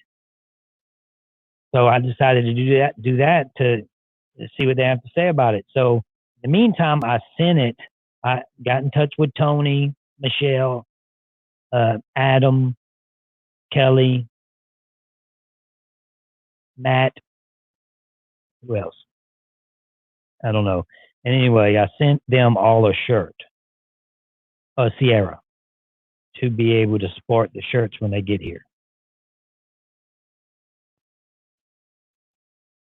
So I decided to do that to see what they have to say about it. So in the meantime, I sent it. I got in touch with Tony, Michelle, Adam, Kelly, Matt. Who else? I don't know. And anyway, I sent them all a shirt, Sierra, to be able to sport the shirts when they get here.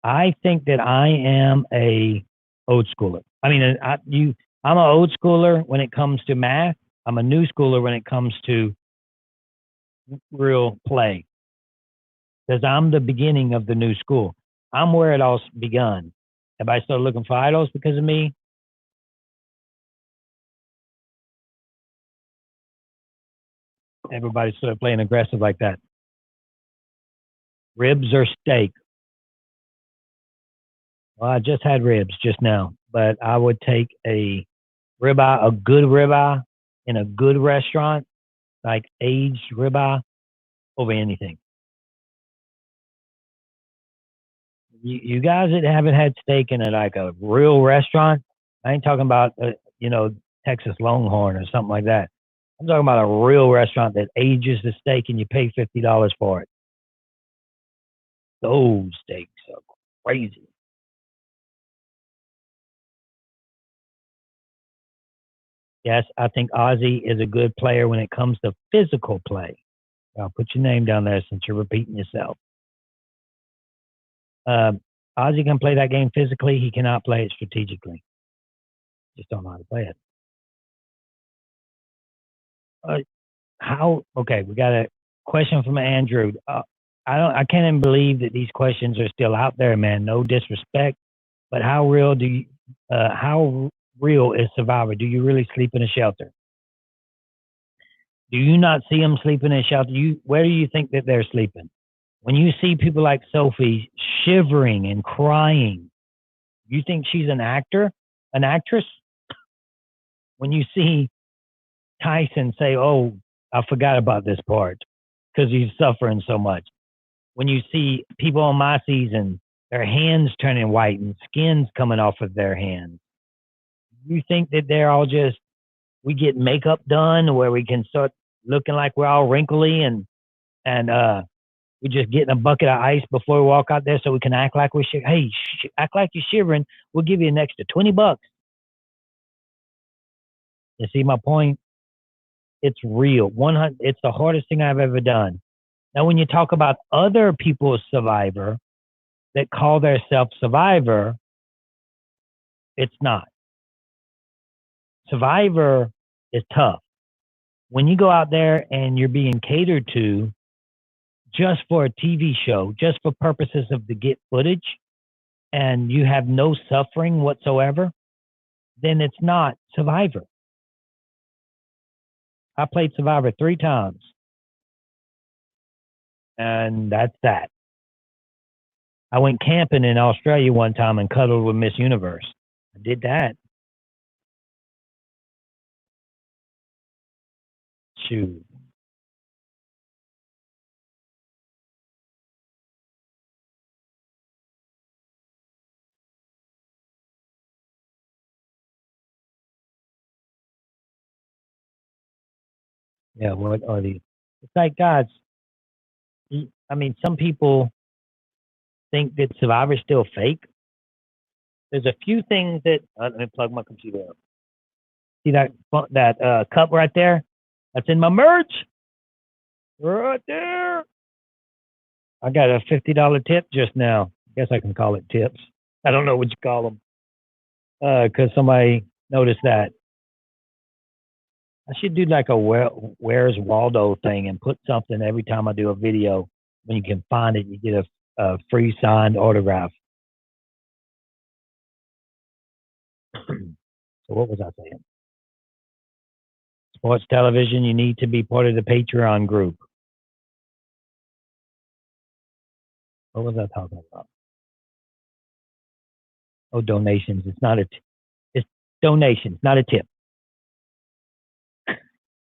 I think that I am a old schooler. I mean, I'm an old schooler when it comes to math. I'm a new schooler when it comes to real play, because I'm the beginning of the new school. I'm where it all begun. Everybody started looking for idols because of me. Everybody started playing aggressive like that. Ribs or steak? Well, I just had ribs just now, but I would take a ribeye, a good ribeye in a good restaurant, like aged ribeye, over anything. You guys that haven't had steak in a real restaurant, I ain't talking about Texas Longhorn or something like that. I'm talking about a real restaurant that ages the steak and you pay $50 for it. Those steaks are crazy. Yes, I think Ozzie is a good player when it comes to physical play. I'll put your name down there since you're repeating yourself. Ozzy can play that game physically. He cannot play it strategically. Just don't know how to play it. Okay, we got a question from Andrew. I can't even believe that these questions are still out there, man. No disrespect, but how real is Survivor? Do you really sleep in a shelter? Do you not see them sleeping in a shelter? Where do you think that they're sleeping? When you see people like Sophie shivering and crying, you think she's an actress? When you see Tyson say, "Oh, I forgot about this part," because he's suffering so much. When you see people on my season, their hands turning white and skins coming off of their hands, you think that they're all just, we get makeup done where we can start looking like we're all wrinkly and we just get in a bucket of ice before we walk out there so we can act like we're shivering. Hey, act like you're shivering. We'll give you an extra $20. You see my point? It's real. It's the hardest thing I've ever done. Now, when you talk about other people's Survivor that call themselves Survivor, it's not. Survivor is tough. When you go out there and you're being catered to just for a TV show, just for purposes of to get footage, and you have no suffering whatsoever, then it's not Survivor. I played Survivor 3 times. And that's that. I went camping in Australia one time and cuddled with Miss Universe. I did that. Shoot. Yeah, what are these? It's like, guys, I mean, some people think that Survivor's still fake. There's a few things that, let me plug my computer up. See that cup right there? That's in my merch. Right there. I got a $50 tip just now. I guess I can call it tips. I don't know what you call them. Because somebody noticed that. I should do like a Where's Waldo thing and put something every time I do a video. When you can find it, you get a free signed autograph. So what was I saying? Sports television, you need to be part of the Patreon group. What was I talking about? Oh, donations. It's donations, not a tip.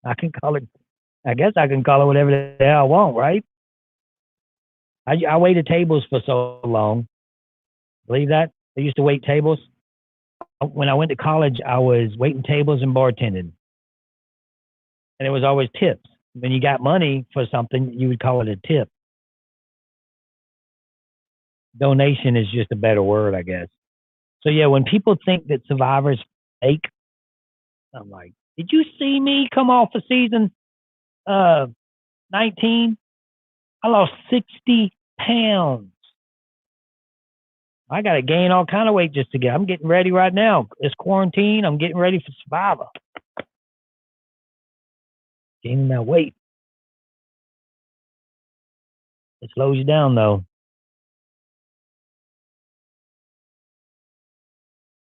I guess I can call it whatever the hell I want, right? I waited tables for so long. Believe that? I used to wait tables. When I went to college, I was waiting tables and bartending. And it was always tips. When you got money for something, you would call it a tip. Donation is just a better word, I guess. So yeah, when people think that Survivor's fake, I'm like, did you see me come off of season 19? I lost 60 pounds. I got to gain all kind of weight just to I'm getting ready right now. It's quarantine. I'm getting ready for Survivor. Gaining that weight. It slows you down, though.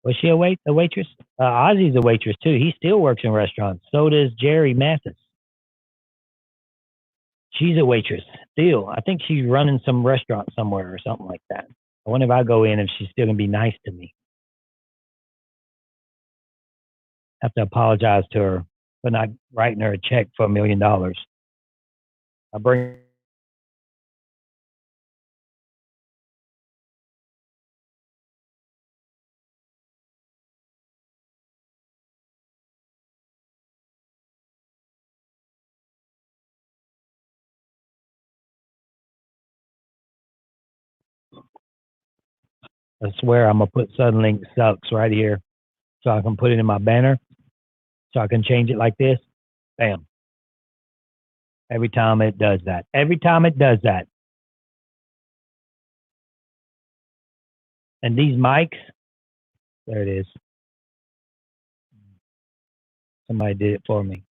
Was she a waitress? Ozzy's a waitress, too. He still works in restaurants. So does Jerry Mathis. She's a waitress still. I think she's running some restaurant somewhere or something like that. I wonder if I go in if she's still going to be nice to me. I have to apologize to her for not writing her a check for $1 million. I bring I swear I'm going to put Suddenlink sucks right here so I can put it in my banner so I can change it like this. Bam. Every time it does that. Every time it does that. And these mics, there it is. Somebody did it for me.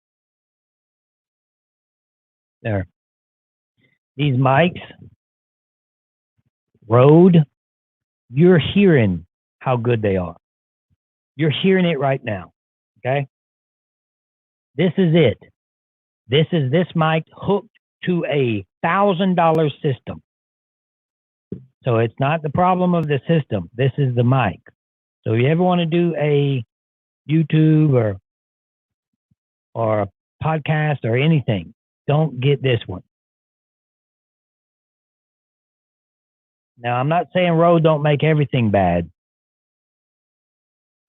There. These mics, Rode, you're hearing how good they are. You're hearing it right now. Okay? This is it. This is this mic hooked to a $1,000 system. So it's not the problem of the system. This is the mic. So if you ever want to do a YouTube or a podcast or anything, don't get this one. Now, I'm not saying Rode don't make everything bad.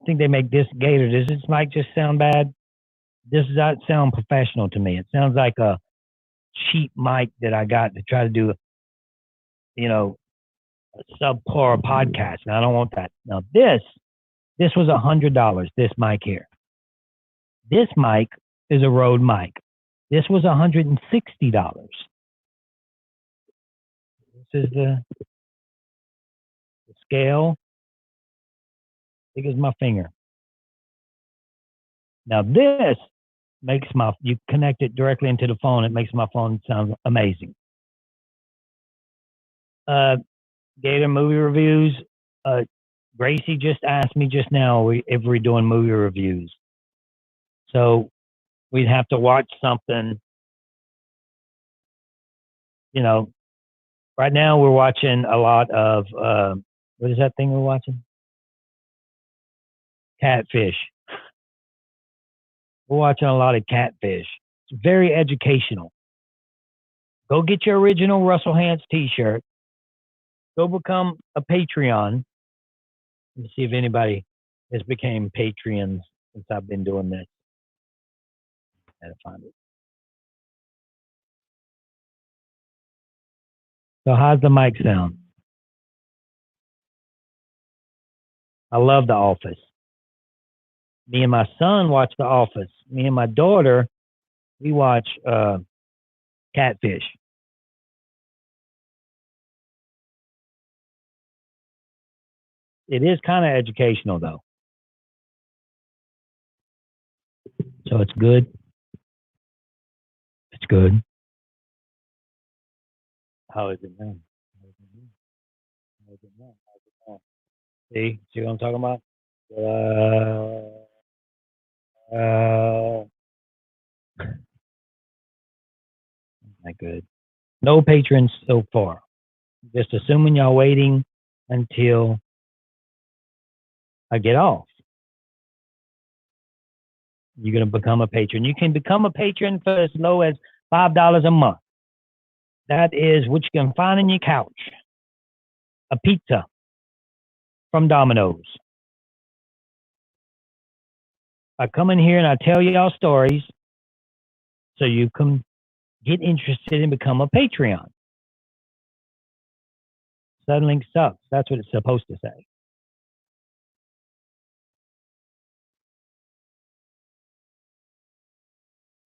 I think they make this Gator. Does this mic just sound bad? This does not sound professional to me. It sounds like a cheap mic that I got to try to do, a subpar podcast. And I don't want that. Now, this was $100, this mic here. This mic is a Rode mic. This was $160. This is the scale, big as my finger. Now this makes you connect it directly into the phone. It makes my phone sound amazing. Gator movie reviews. Gracie just asked me just now if we're doing movie reviews. So we'd have to watch something, right now we're watching a lot of, what is that thing we're watching? Catfish. We're watching a lot of Catfish. It's very educational. Go get your original Russell Hantz t-shirt. Go become a Patreon. Let's see if anybody has became Patreons since I've been doing this. I gotta find it. So how's the mic sound? I love The Office. Me and my son watch The Office. Me and my daughter, we watch Catfish. It is kind of educational though. So it's good. It's good. How is it now? See what I'm talking about? Not good. No patrons so far. Just assuming y'all waiting until I get off. You're gonna become a patron. You can become a patron for as low as $5 a month. That is what you can find on your couch. A pizza from Domino's. I come in here and I tell y'all stories so you can get interested and become a Patreon. Suddenlink sucks. That's what it's supposed to say.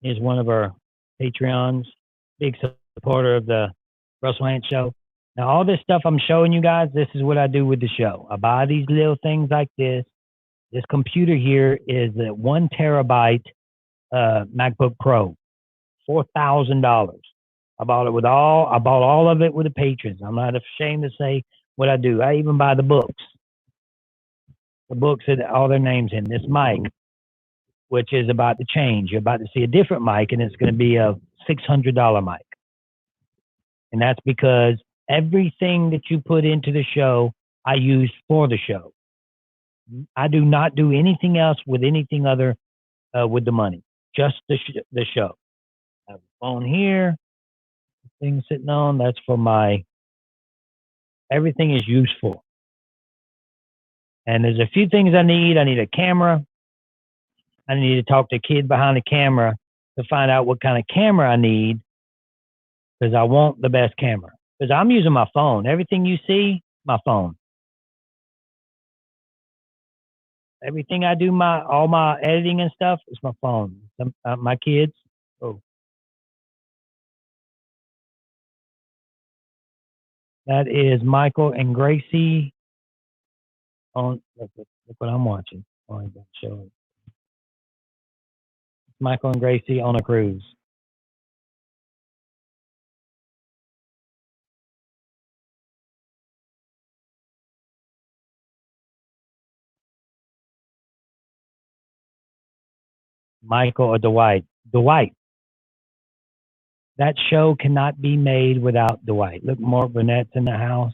Here's one of our Patreons, big supporter of the Russell Hantz Show. Now, all this stuff I'm showing you guys, this is what I do with the show. I buy these little things like this. This computer here is a 1 terabyte MacBook Pro, $4,000. I bought all of it with the patrons. I'm not ashamed to say what I do. I even buy the books. The books had all their names in. This mic, which is about to change. You're about to see a different mic, and it's going to be a $600 mic. And that's because everything that you put into the show, I use for the show. I do not do anything else with anything other with the money, just the show. I have a phone here, thing sitting on. That's for everything is useful. And there's a few things I need. I need a camera. I need to talk to a kid behind the camera to find out what kind of camera I need, because I want the best camera. Because I'm using my phone. Everything you see, my phone. Everything I do, all my editing and stuff, is my phone. My kids. Oh, That is Michael and Gracie on, look what I'm watching. Oh, I'm gonna show it. Michael and Gracie on a cruise. Michael or Dwight? Dwight. That show cannot be made without Dwight. Look, Mark Burnett's in the house.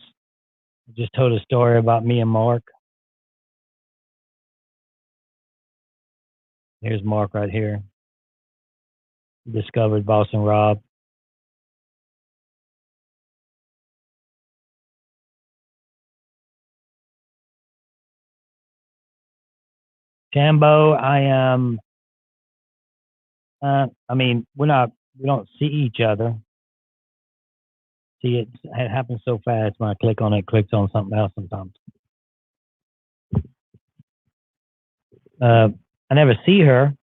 I just told a story about me and Mark. Here's Mark right here. Discovered Boston Rob. Shambo, I am. I mean, we don't see each other. See, it happens so fast when I click on it, it clicks on something else sometimes. I never see her.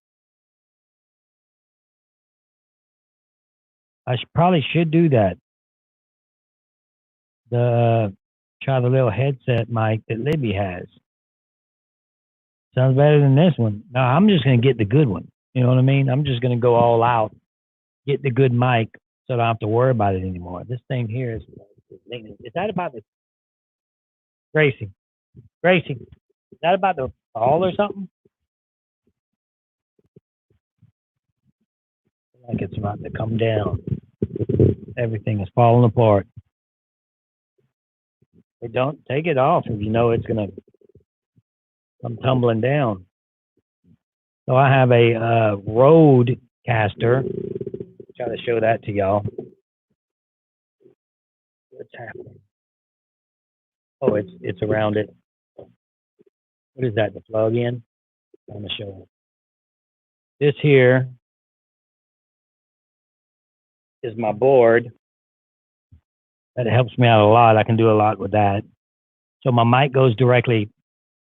I probably should do that. Try the little headset mic that Libby has. Sounds better than this one. No, I'm just going to get the good one. You know what I mean? I'm just going to go all out, get the good mic so I don't have to worry about it anymore. This thing here is that about the Gracie? Gracie, is that about the fall or something? Like it's about to come down. Everything is falling apart. But don't take it off if you know it's going to come tumbling down. So I have a Rodecaster. Try to show that to y'all. What's happening? Oh, it's around it. What is that? The plug in? I'm going to show it. This here is my board. That helps me out a lot. I can do a lot with that. So my mic goes directly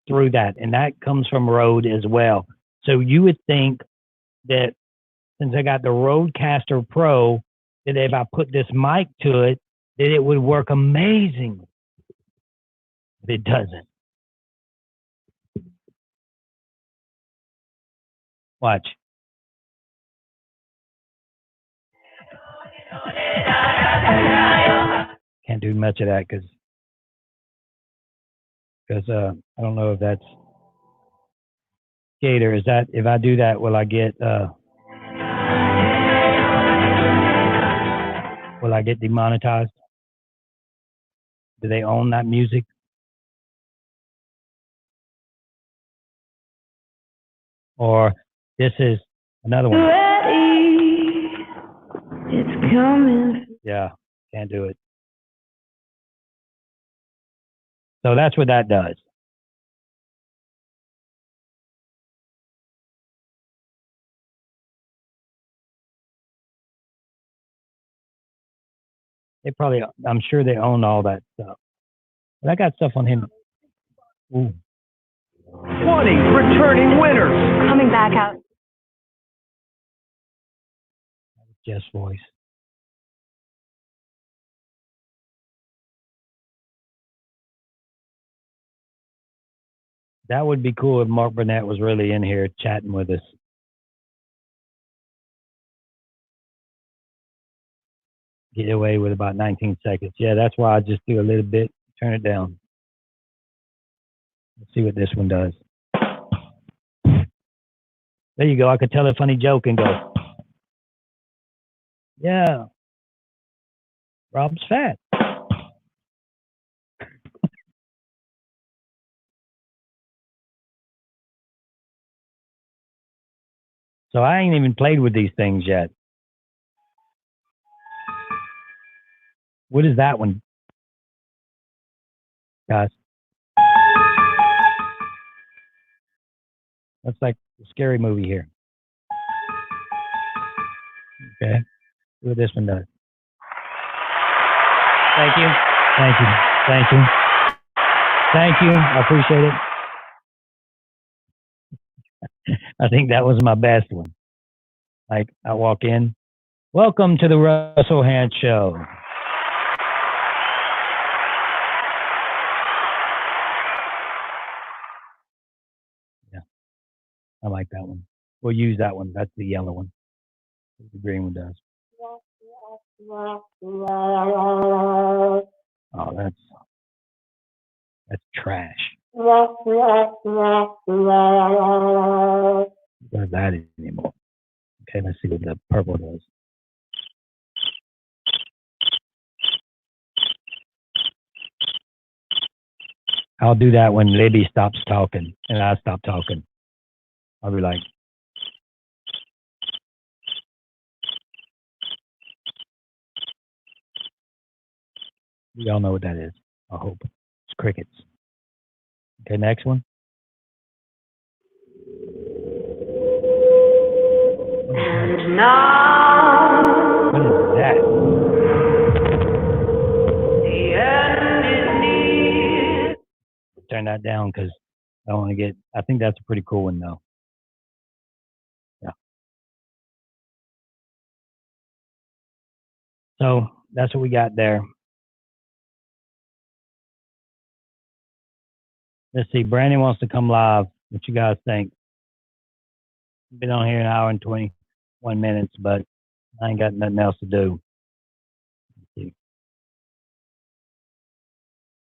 through that, and that comes from Rode as well. So you would think that since I got the Rodecaster Pro, that if I put this mic to it, that it would work amazing. But it doesn't. Watch. Can't do much of that because I don't know if that's Gator. Is that if I do that, will I get demonetized? Do they own that music? Or this is another one. It's coming. Yeah, can't do it. So that's what that does. I'm sure they own all that stuff. But I got stuff on him. Ooh. 20 returning winners. Coming back out. Jeff's voice. That would be cool if Mark Burnett was really in here chatting with us. Get away with about 19 seconds. Yeah, that's why I just do a little bit, turn it down. Let's see what this one does. There you go. I could tell a funny joke and go, yeah, Rob's fat. So I ain't even played with these things yet. What is that one, guys? That's like a scary movie here. Okay. See what this one does. Thank you. Thank you. Thank you. Thank you. I appreciate it. I think that was my best one. Like I walk in. Welcome to the Russell Hantz Show. I like that one. We'll use that one. That's the yellow one. The green one does. Oh, that's trash. Does that anymore? Okay, let's see what the purple does. I'll do that when Libby stops talking and I stop talking. I'll be like, we all know what that is. I hope. It's crickets. Okay, next one. And now, What is that? the end is near. Turn that down because I want to get. I think that's a pretty cool one though. Yeah. So that's what we got there. Let's see. Brandon wants to come live. What you guys think? Been on here an hour and 21 minutes, but I ain't got nothing else to do. Let's see.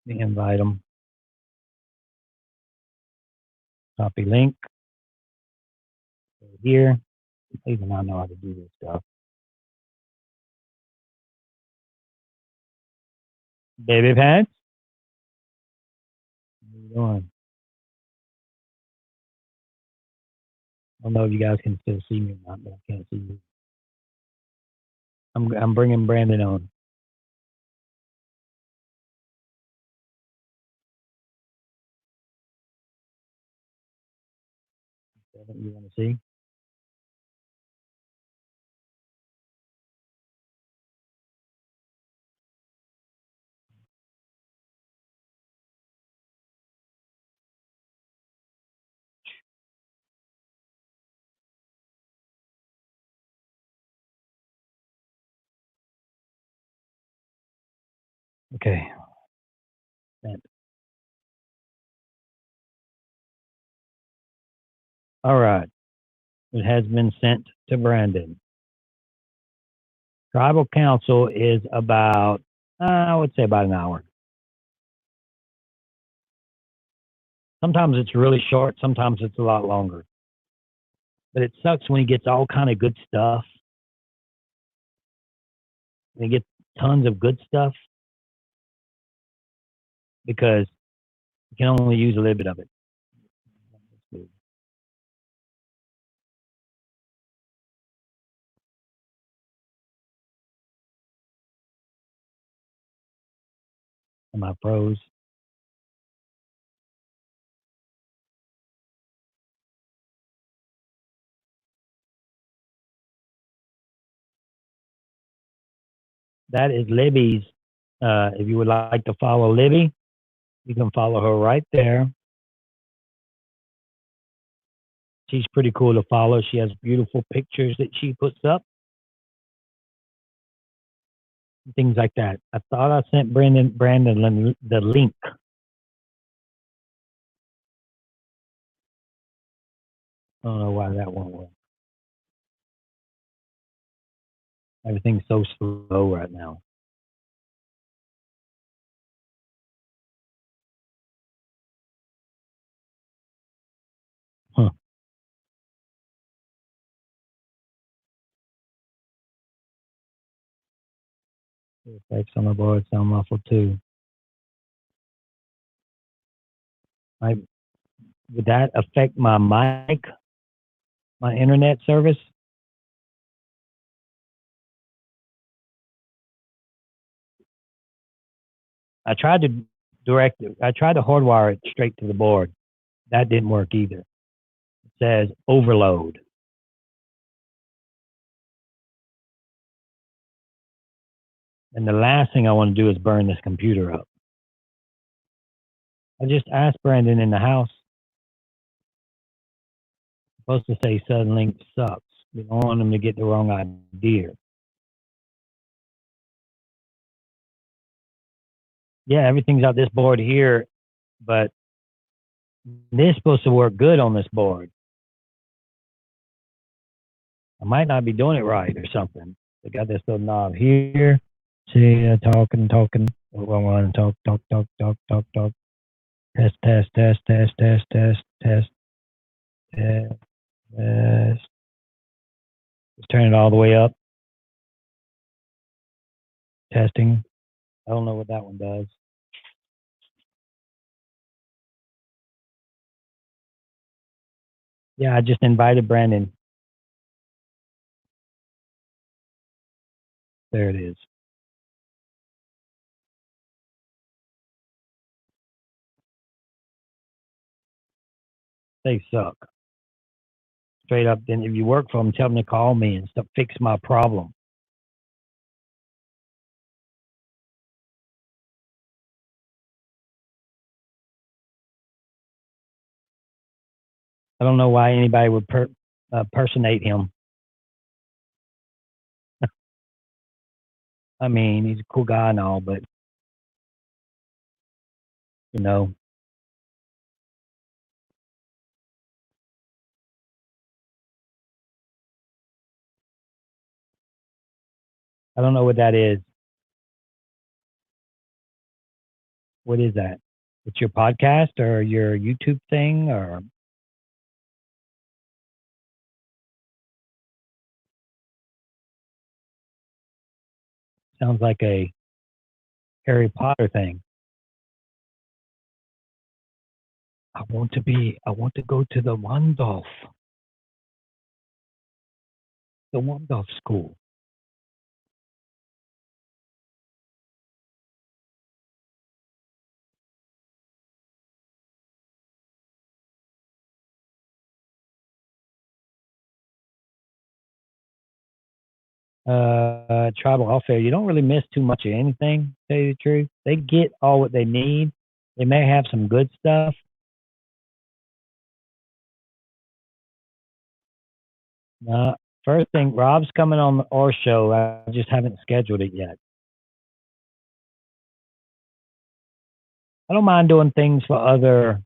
Let me invite them. Copy link. Go here. Even I know how to do this stuff. Baby pants. How you doing? I don't know if you guys can still see me or not, but I can't see you. I'm bringing Brandon on. You want to see? Okay. Sent. All right. It has been sent to Brandon. Tribal Council is about, I would say about an hour. Sometimes it's really short. Sometimes it's a lot longer. But it sucks when he gets all kind of good stuff. And he gets tons of good stuff because you can only use a little bit of it. Am I froze? That is Libby's. If you would like to follow Libby, you can follow her right there. She's pretty cool to follow. She has beautiful pictures that she puts up. Things like that. I thought I sent Brandon the link. I don't know why that won't work. Everything's so slow right now. Huh. The effects on the board sound muffled too. Would that affect my mic, my internet service? I tried to hardwire it straight to the board. That didn't work either. It says overload. And the last thing I want to do is burn this computer up. I just asked Brandon in the house. I'm supposed to say Suddenlink sucks. We don't want him to get the wrong idea. Yeah, everything's out this board here, but this is supposed to work good on this board. I might not be doing it right or something. I got this little knob here. See, talking. Wrong one. Talk. Test. Let's turn it all the way up. Testing. I don't know what that one does. Yeah, I just invited Brandon. There it is. They suck. Straight up. Then if you work for them, tell them to call me and stuff, fix my problem. I don't know why anybody would personate him. I mean, he's a cool guy and all, but you know, I don't know what that is. What is that? It's your podcast or your YouTube thing or sounds like a Harry Potter thing. I want to go to the Waldorf school. Tribal welfare, you don't really miss too much of anything, to tell you the truth. They get all what they need. They may have some good stuff. First thing, Rob's coming on our show. I just haven't scheduled it yet. I don't mind doing things for other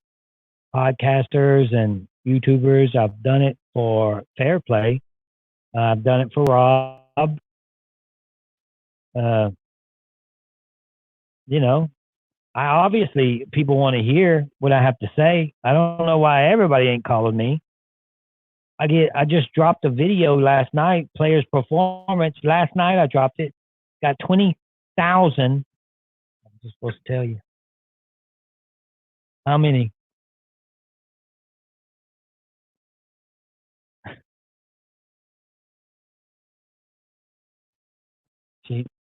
podcasters and YouTubers. I've done it for Fair Play. I've done it for Rob. Uh, you know, I obviously people want to hear what I have to say. I don't know why everybody ain't calling me. I just dropped a video last night, players' performance. Last night I dropped it. Got 20,000. I'm just supposed to tell you. How many?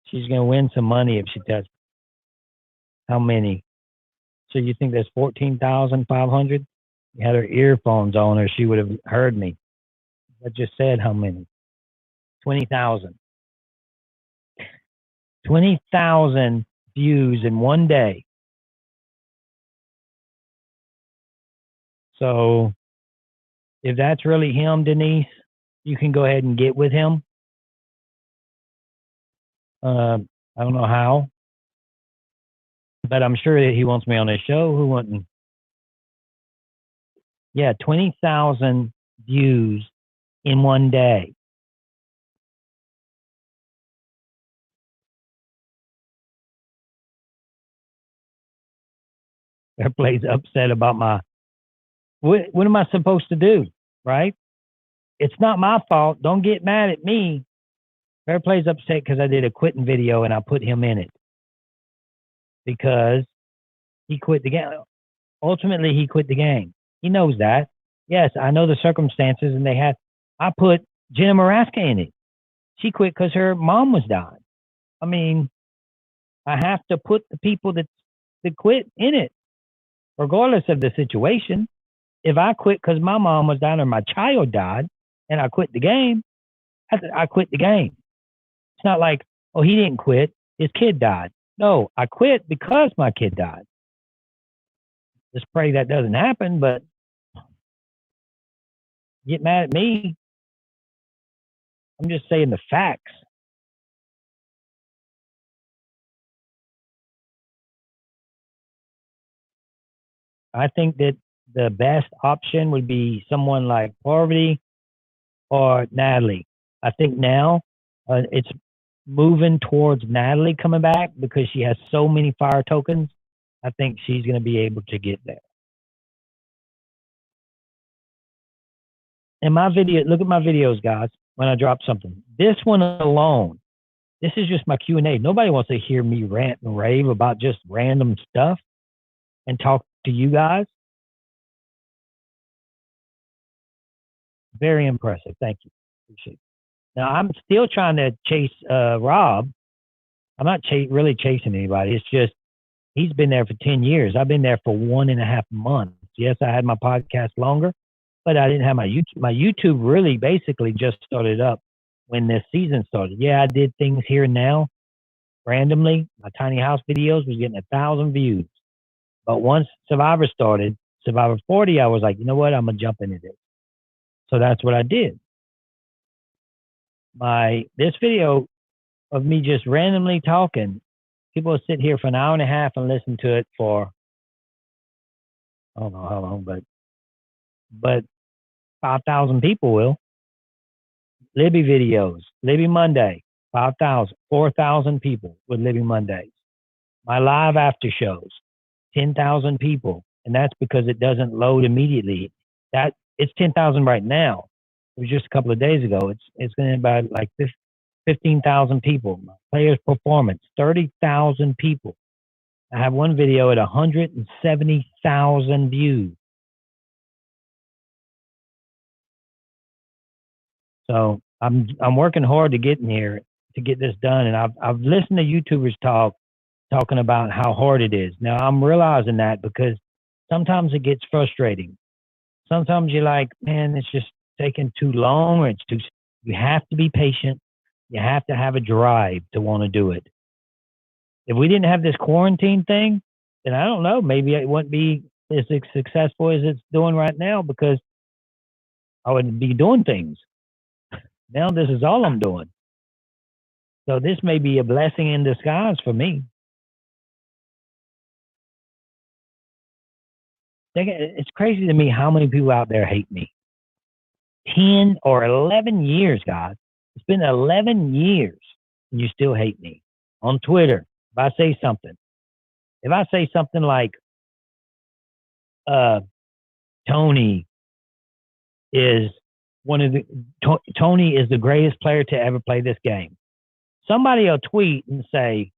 She's gonna win some money if she does. How many? So you think there's 14,500? You had her earphones on, or she would have heard me. I just said how many? 20,000. 20,000 views in one day. So if that's really him, Denise, you can go ahead and get with him. I don't know how, but I'm sure that he wants me on his show. Who wouldn't? Yeah, 20,000 views in one day. Airplay's upset about my. What am I supposed to do? Right? It's not my fault. Don't get mad at me. Airplay's upset because I did a quitting video and I put him in it because he quit the game. Ultimately, he quit the game. He knows that. Yes, I know the circumstances, and they had. I put Jenna Maraska in it. She quit because her mom was dying. I mean, I have to put the people that quit in it, regardless of the situation. If I quit because my mom was dying or my child died, and I quit the game, I quit the game. It's not like, oh, he didn't quit. His kid died. No, I quit because my kid died. Just pray that doesn't happen, but get mad at me. I'm just saying the facts. I think that the best option would be someone like Parvati or Natalie. I think now it's moving towards Natalie coming back because she has so many fire tokens. I think she's going to be able to get there. And my video, look at my videos, guys, when I drop something. This one alone, this is just my Q&A. Nobody wants to hear me rant and rave about just random stuff and talk to you guys. Very impressive. Thank you. Appreciate it. Now, I'm still trying to chase Rob. I'm not really chasing anybody. It's just he's been there for 10 years. I've been there for 1.5 months. Yes, I had my podcast longer, but I didn't have my YouTube. My YouTube really basically just started up when this season started. Yeah, I did things here and now randomly. My tiny house videos was getting 1,000 views. But once Survivor started, Survivor 40, I was like, you know what? I'm going to jump into this. So that's what I did. This video of me just randomly talking, people will sit here for an hour and a half and listen to it for, I don't know how long, but 5,000 people will. Libby videos, Libby Monday, 5,000, 4,000 people with Libby Mondays. My live after shows, 10,000 people. And that's because it doesn't load immediately. It's 10,000 right now. It was just a couple of days ago. It's going to be about like 15,000 people. My players' performance, 30,000 people. I have one video at 170,000 views. So I'm working hard to get in here to get this done. And I've listened to YouTubers talking about how hard it is. Now I'm realizing that because sometimes it gets frustrating. Sometimes you're like, man, it's just taking too long, or you have to be patient. You have to have a drive to want to do it. If we didn't have this quarantine thing, then I don't know, maybe it wouldn't be as successful as it's doing right now because I wouldn't be doing things. Now this is all I'm doing. So this may be a blessing in disguise for me. It's crazy to me how many people out there hate me. 10 or 11 years, guys. It's been 11 years and you still hate me. On Twitter, if I say something like, Tony is Tony is the greatest player to ever play this game. Somebody will tweet and say,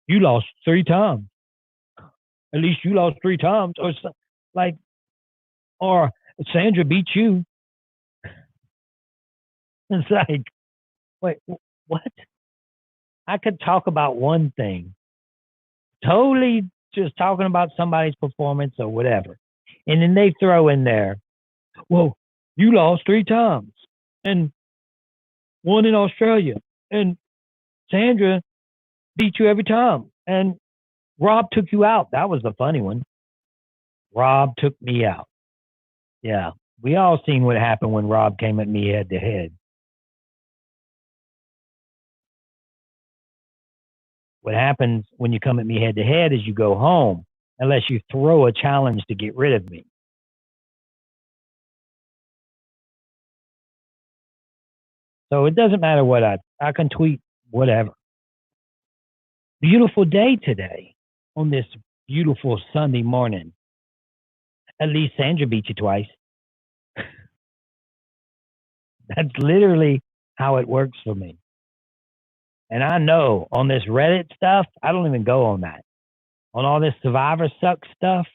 you lost 3 times. At least you lost 3 times. Or Sandra beat you. It's like, wait, what? I could talk about one thing, totally just talking about somebody's performance or whatever. And then they throw in there, well, you lost 3 times and won in Australia. And Sandra beat you every time. And Rob took you out. That was the funny one. Rob took me out. Yeah. We all seen what happened when Rob came at me head to head. What happens when you come at me head to head is you go home unless you throw a challenge to get rid of me. So it doesn't matter what I can tweet whatever. Beautiful day today on this beautiful Sunday morning. At least Sandra beat you twice. That's literally how it works for me. And I know on this Reddit stuff, I don't even go on that. On all this Survivor Sucks stuff,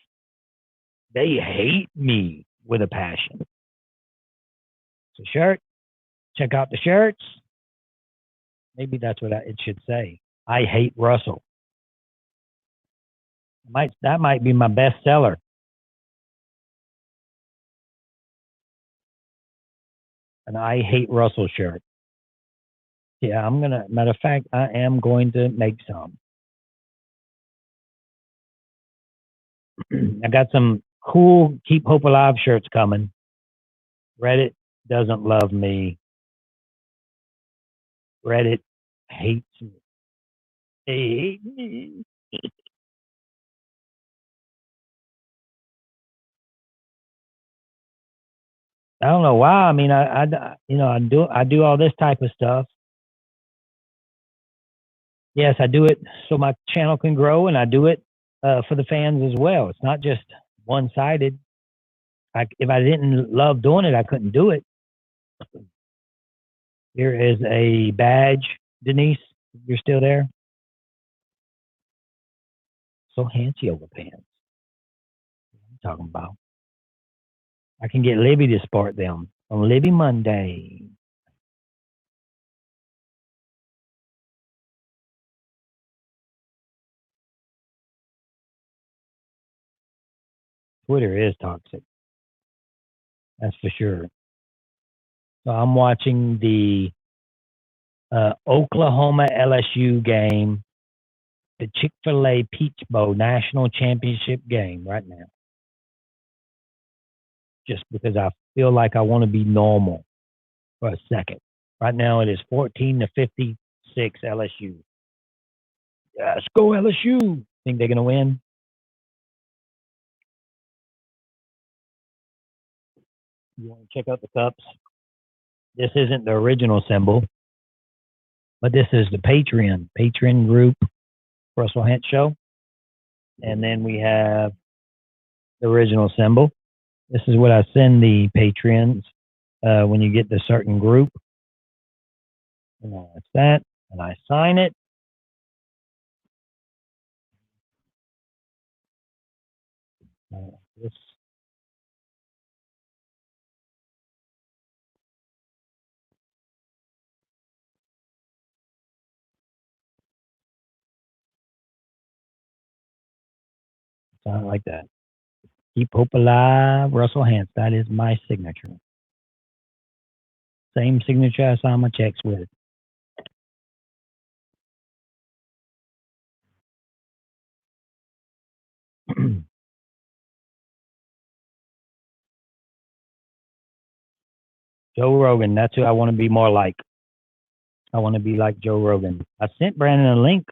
they hate me with a passion. It's a shirt. Check out the shirts. Maybe that's what it should say. I hate Russell. That might be my best seller. An I hate Russell shirt. Yeah, matter of fact, I am going to make some. I got some cool Keep Hope Alive shirts coming. Reddit doesn't love me. Reddit hates me. They hate me. I don't know why. I mean, I do all this type of stuff. Yes, I do it so my channel can grow, and I do it for the fans as well. It's not just one sided. If I didn't love doing it, I couldn't do it. Here is a badge, Denise. You're still there? So handsy overpants. What I'm talking about. I can get Libby to sport them on Libby Monday. Twitter is toxic. That's for sure. So I'm watching the Oklahoma LSU game, the Chick-fil-A Peach Bowl National Championship game right now. Just because I feel like I want to be normal for a second. Right now it is 14-56 LSU. Let's go LSU. Think they're going to win? You want to check out the cups? This isn't the original symbol, but this is the Patreon group, Russell Hent Show. And then we have the original symbol. This is what I send the Patreons when you get the certain group. And that's that. And I sign it. This sign it like that. Keep hope alive, Russell Hantz. That is my signature. Same signature I sign my checks with. Joe Rogan, that's who I want to be more like. I want to be like Joe Rogan. I sent Brandon a link.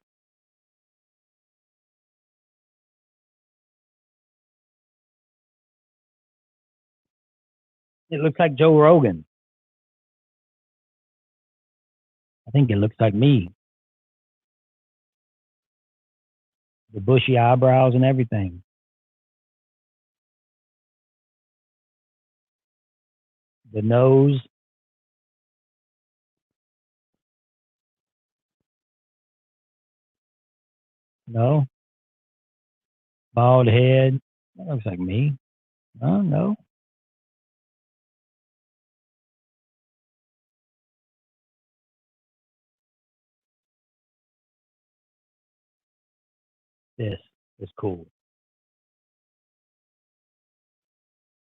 It looks like Joe Rogan. I think it looks like me. The bushy eyebrows and everything. The nose. No. Bald head. That looks like me. Oh, no. This is cool.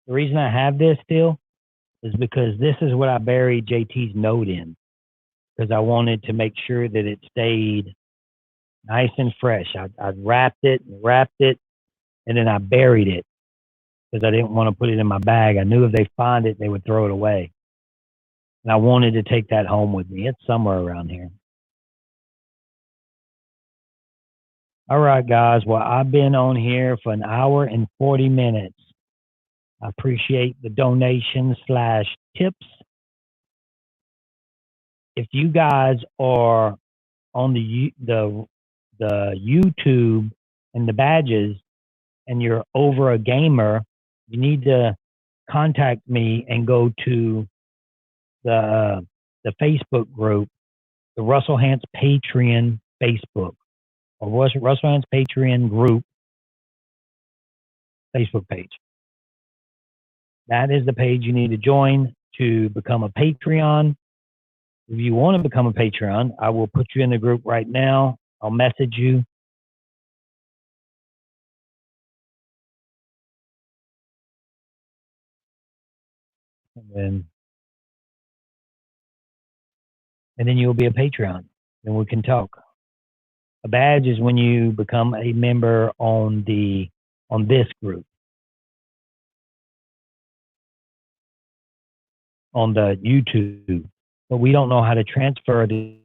The reason I have this still is because this is what I buried JT's note in. Because I wanted to make sure that it stayed nice and fresh. I wrapped it, and then I buried it because I didn't want to put it in my bag. I knew if they find it, they would throw it away. And I wanted to take that home with me. It's somewhere around here. All right, guys. Well, I've been on here for an hour and 40 minutes. I appreciate the donations / tips. If you guys are on the YouTube and the badges and you're over a gamer, you need to contact me and go to the Facebook group, the Russell Hantz Patreon Facebook, or Russell Hantz Patreon group Facebook page. That is the page you need to join to become a Patreon. If you want to become a Patreon, I will put you in the group right now. I'll message you. And then you'll be a Patreon. And we can talk. A badge is when you become a member on this group. On the YouTube. But we don't know how to transfer the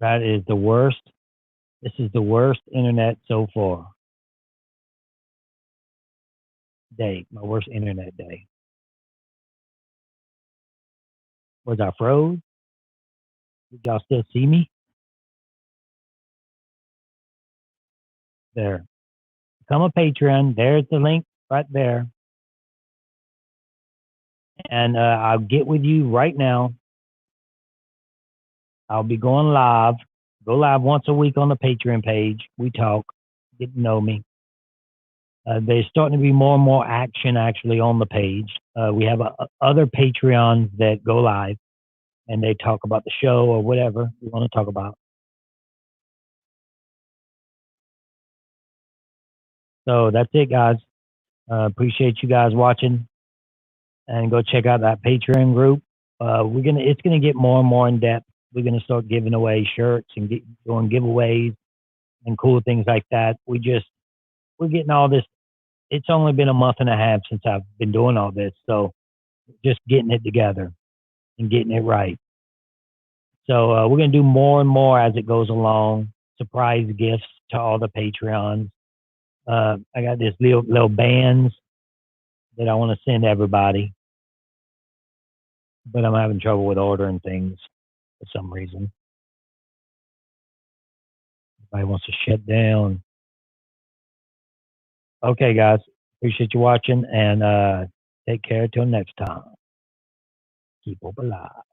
That is the worst. This is the worst internet so far. My worst internet day. Was I froze? Did y'all still see me? There. Become a Patreon. There's the link right there. And I'll get with you right now. I'll be going live. Go live once a week on the Patreon page. We talk. Get to know me. There's starting to be more and more action actually on the page. We have other Patreons that go live and they talk about the show or whatever we want to talk about. So that's it, guys. Appreciate you guys watching, and go check out that Patreon group. It's gonna get more and more in depth. We're gonna start giving away shirts and doing giveaways and cool things like that. We're getting all this. It's only been a month and a half since I've been doing all this, so just getting it together and getting it right. So we're gonna do more and more as it goes along. Surprise gifts to all the Patreons. I got this little bands that I want to send everybody, but I'm having trouble with ordering things for some reason. Everybody wants to shut down. Okay, guys. Appreciate you watching, and take care till next time. Keep hope alive.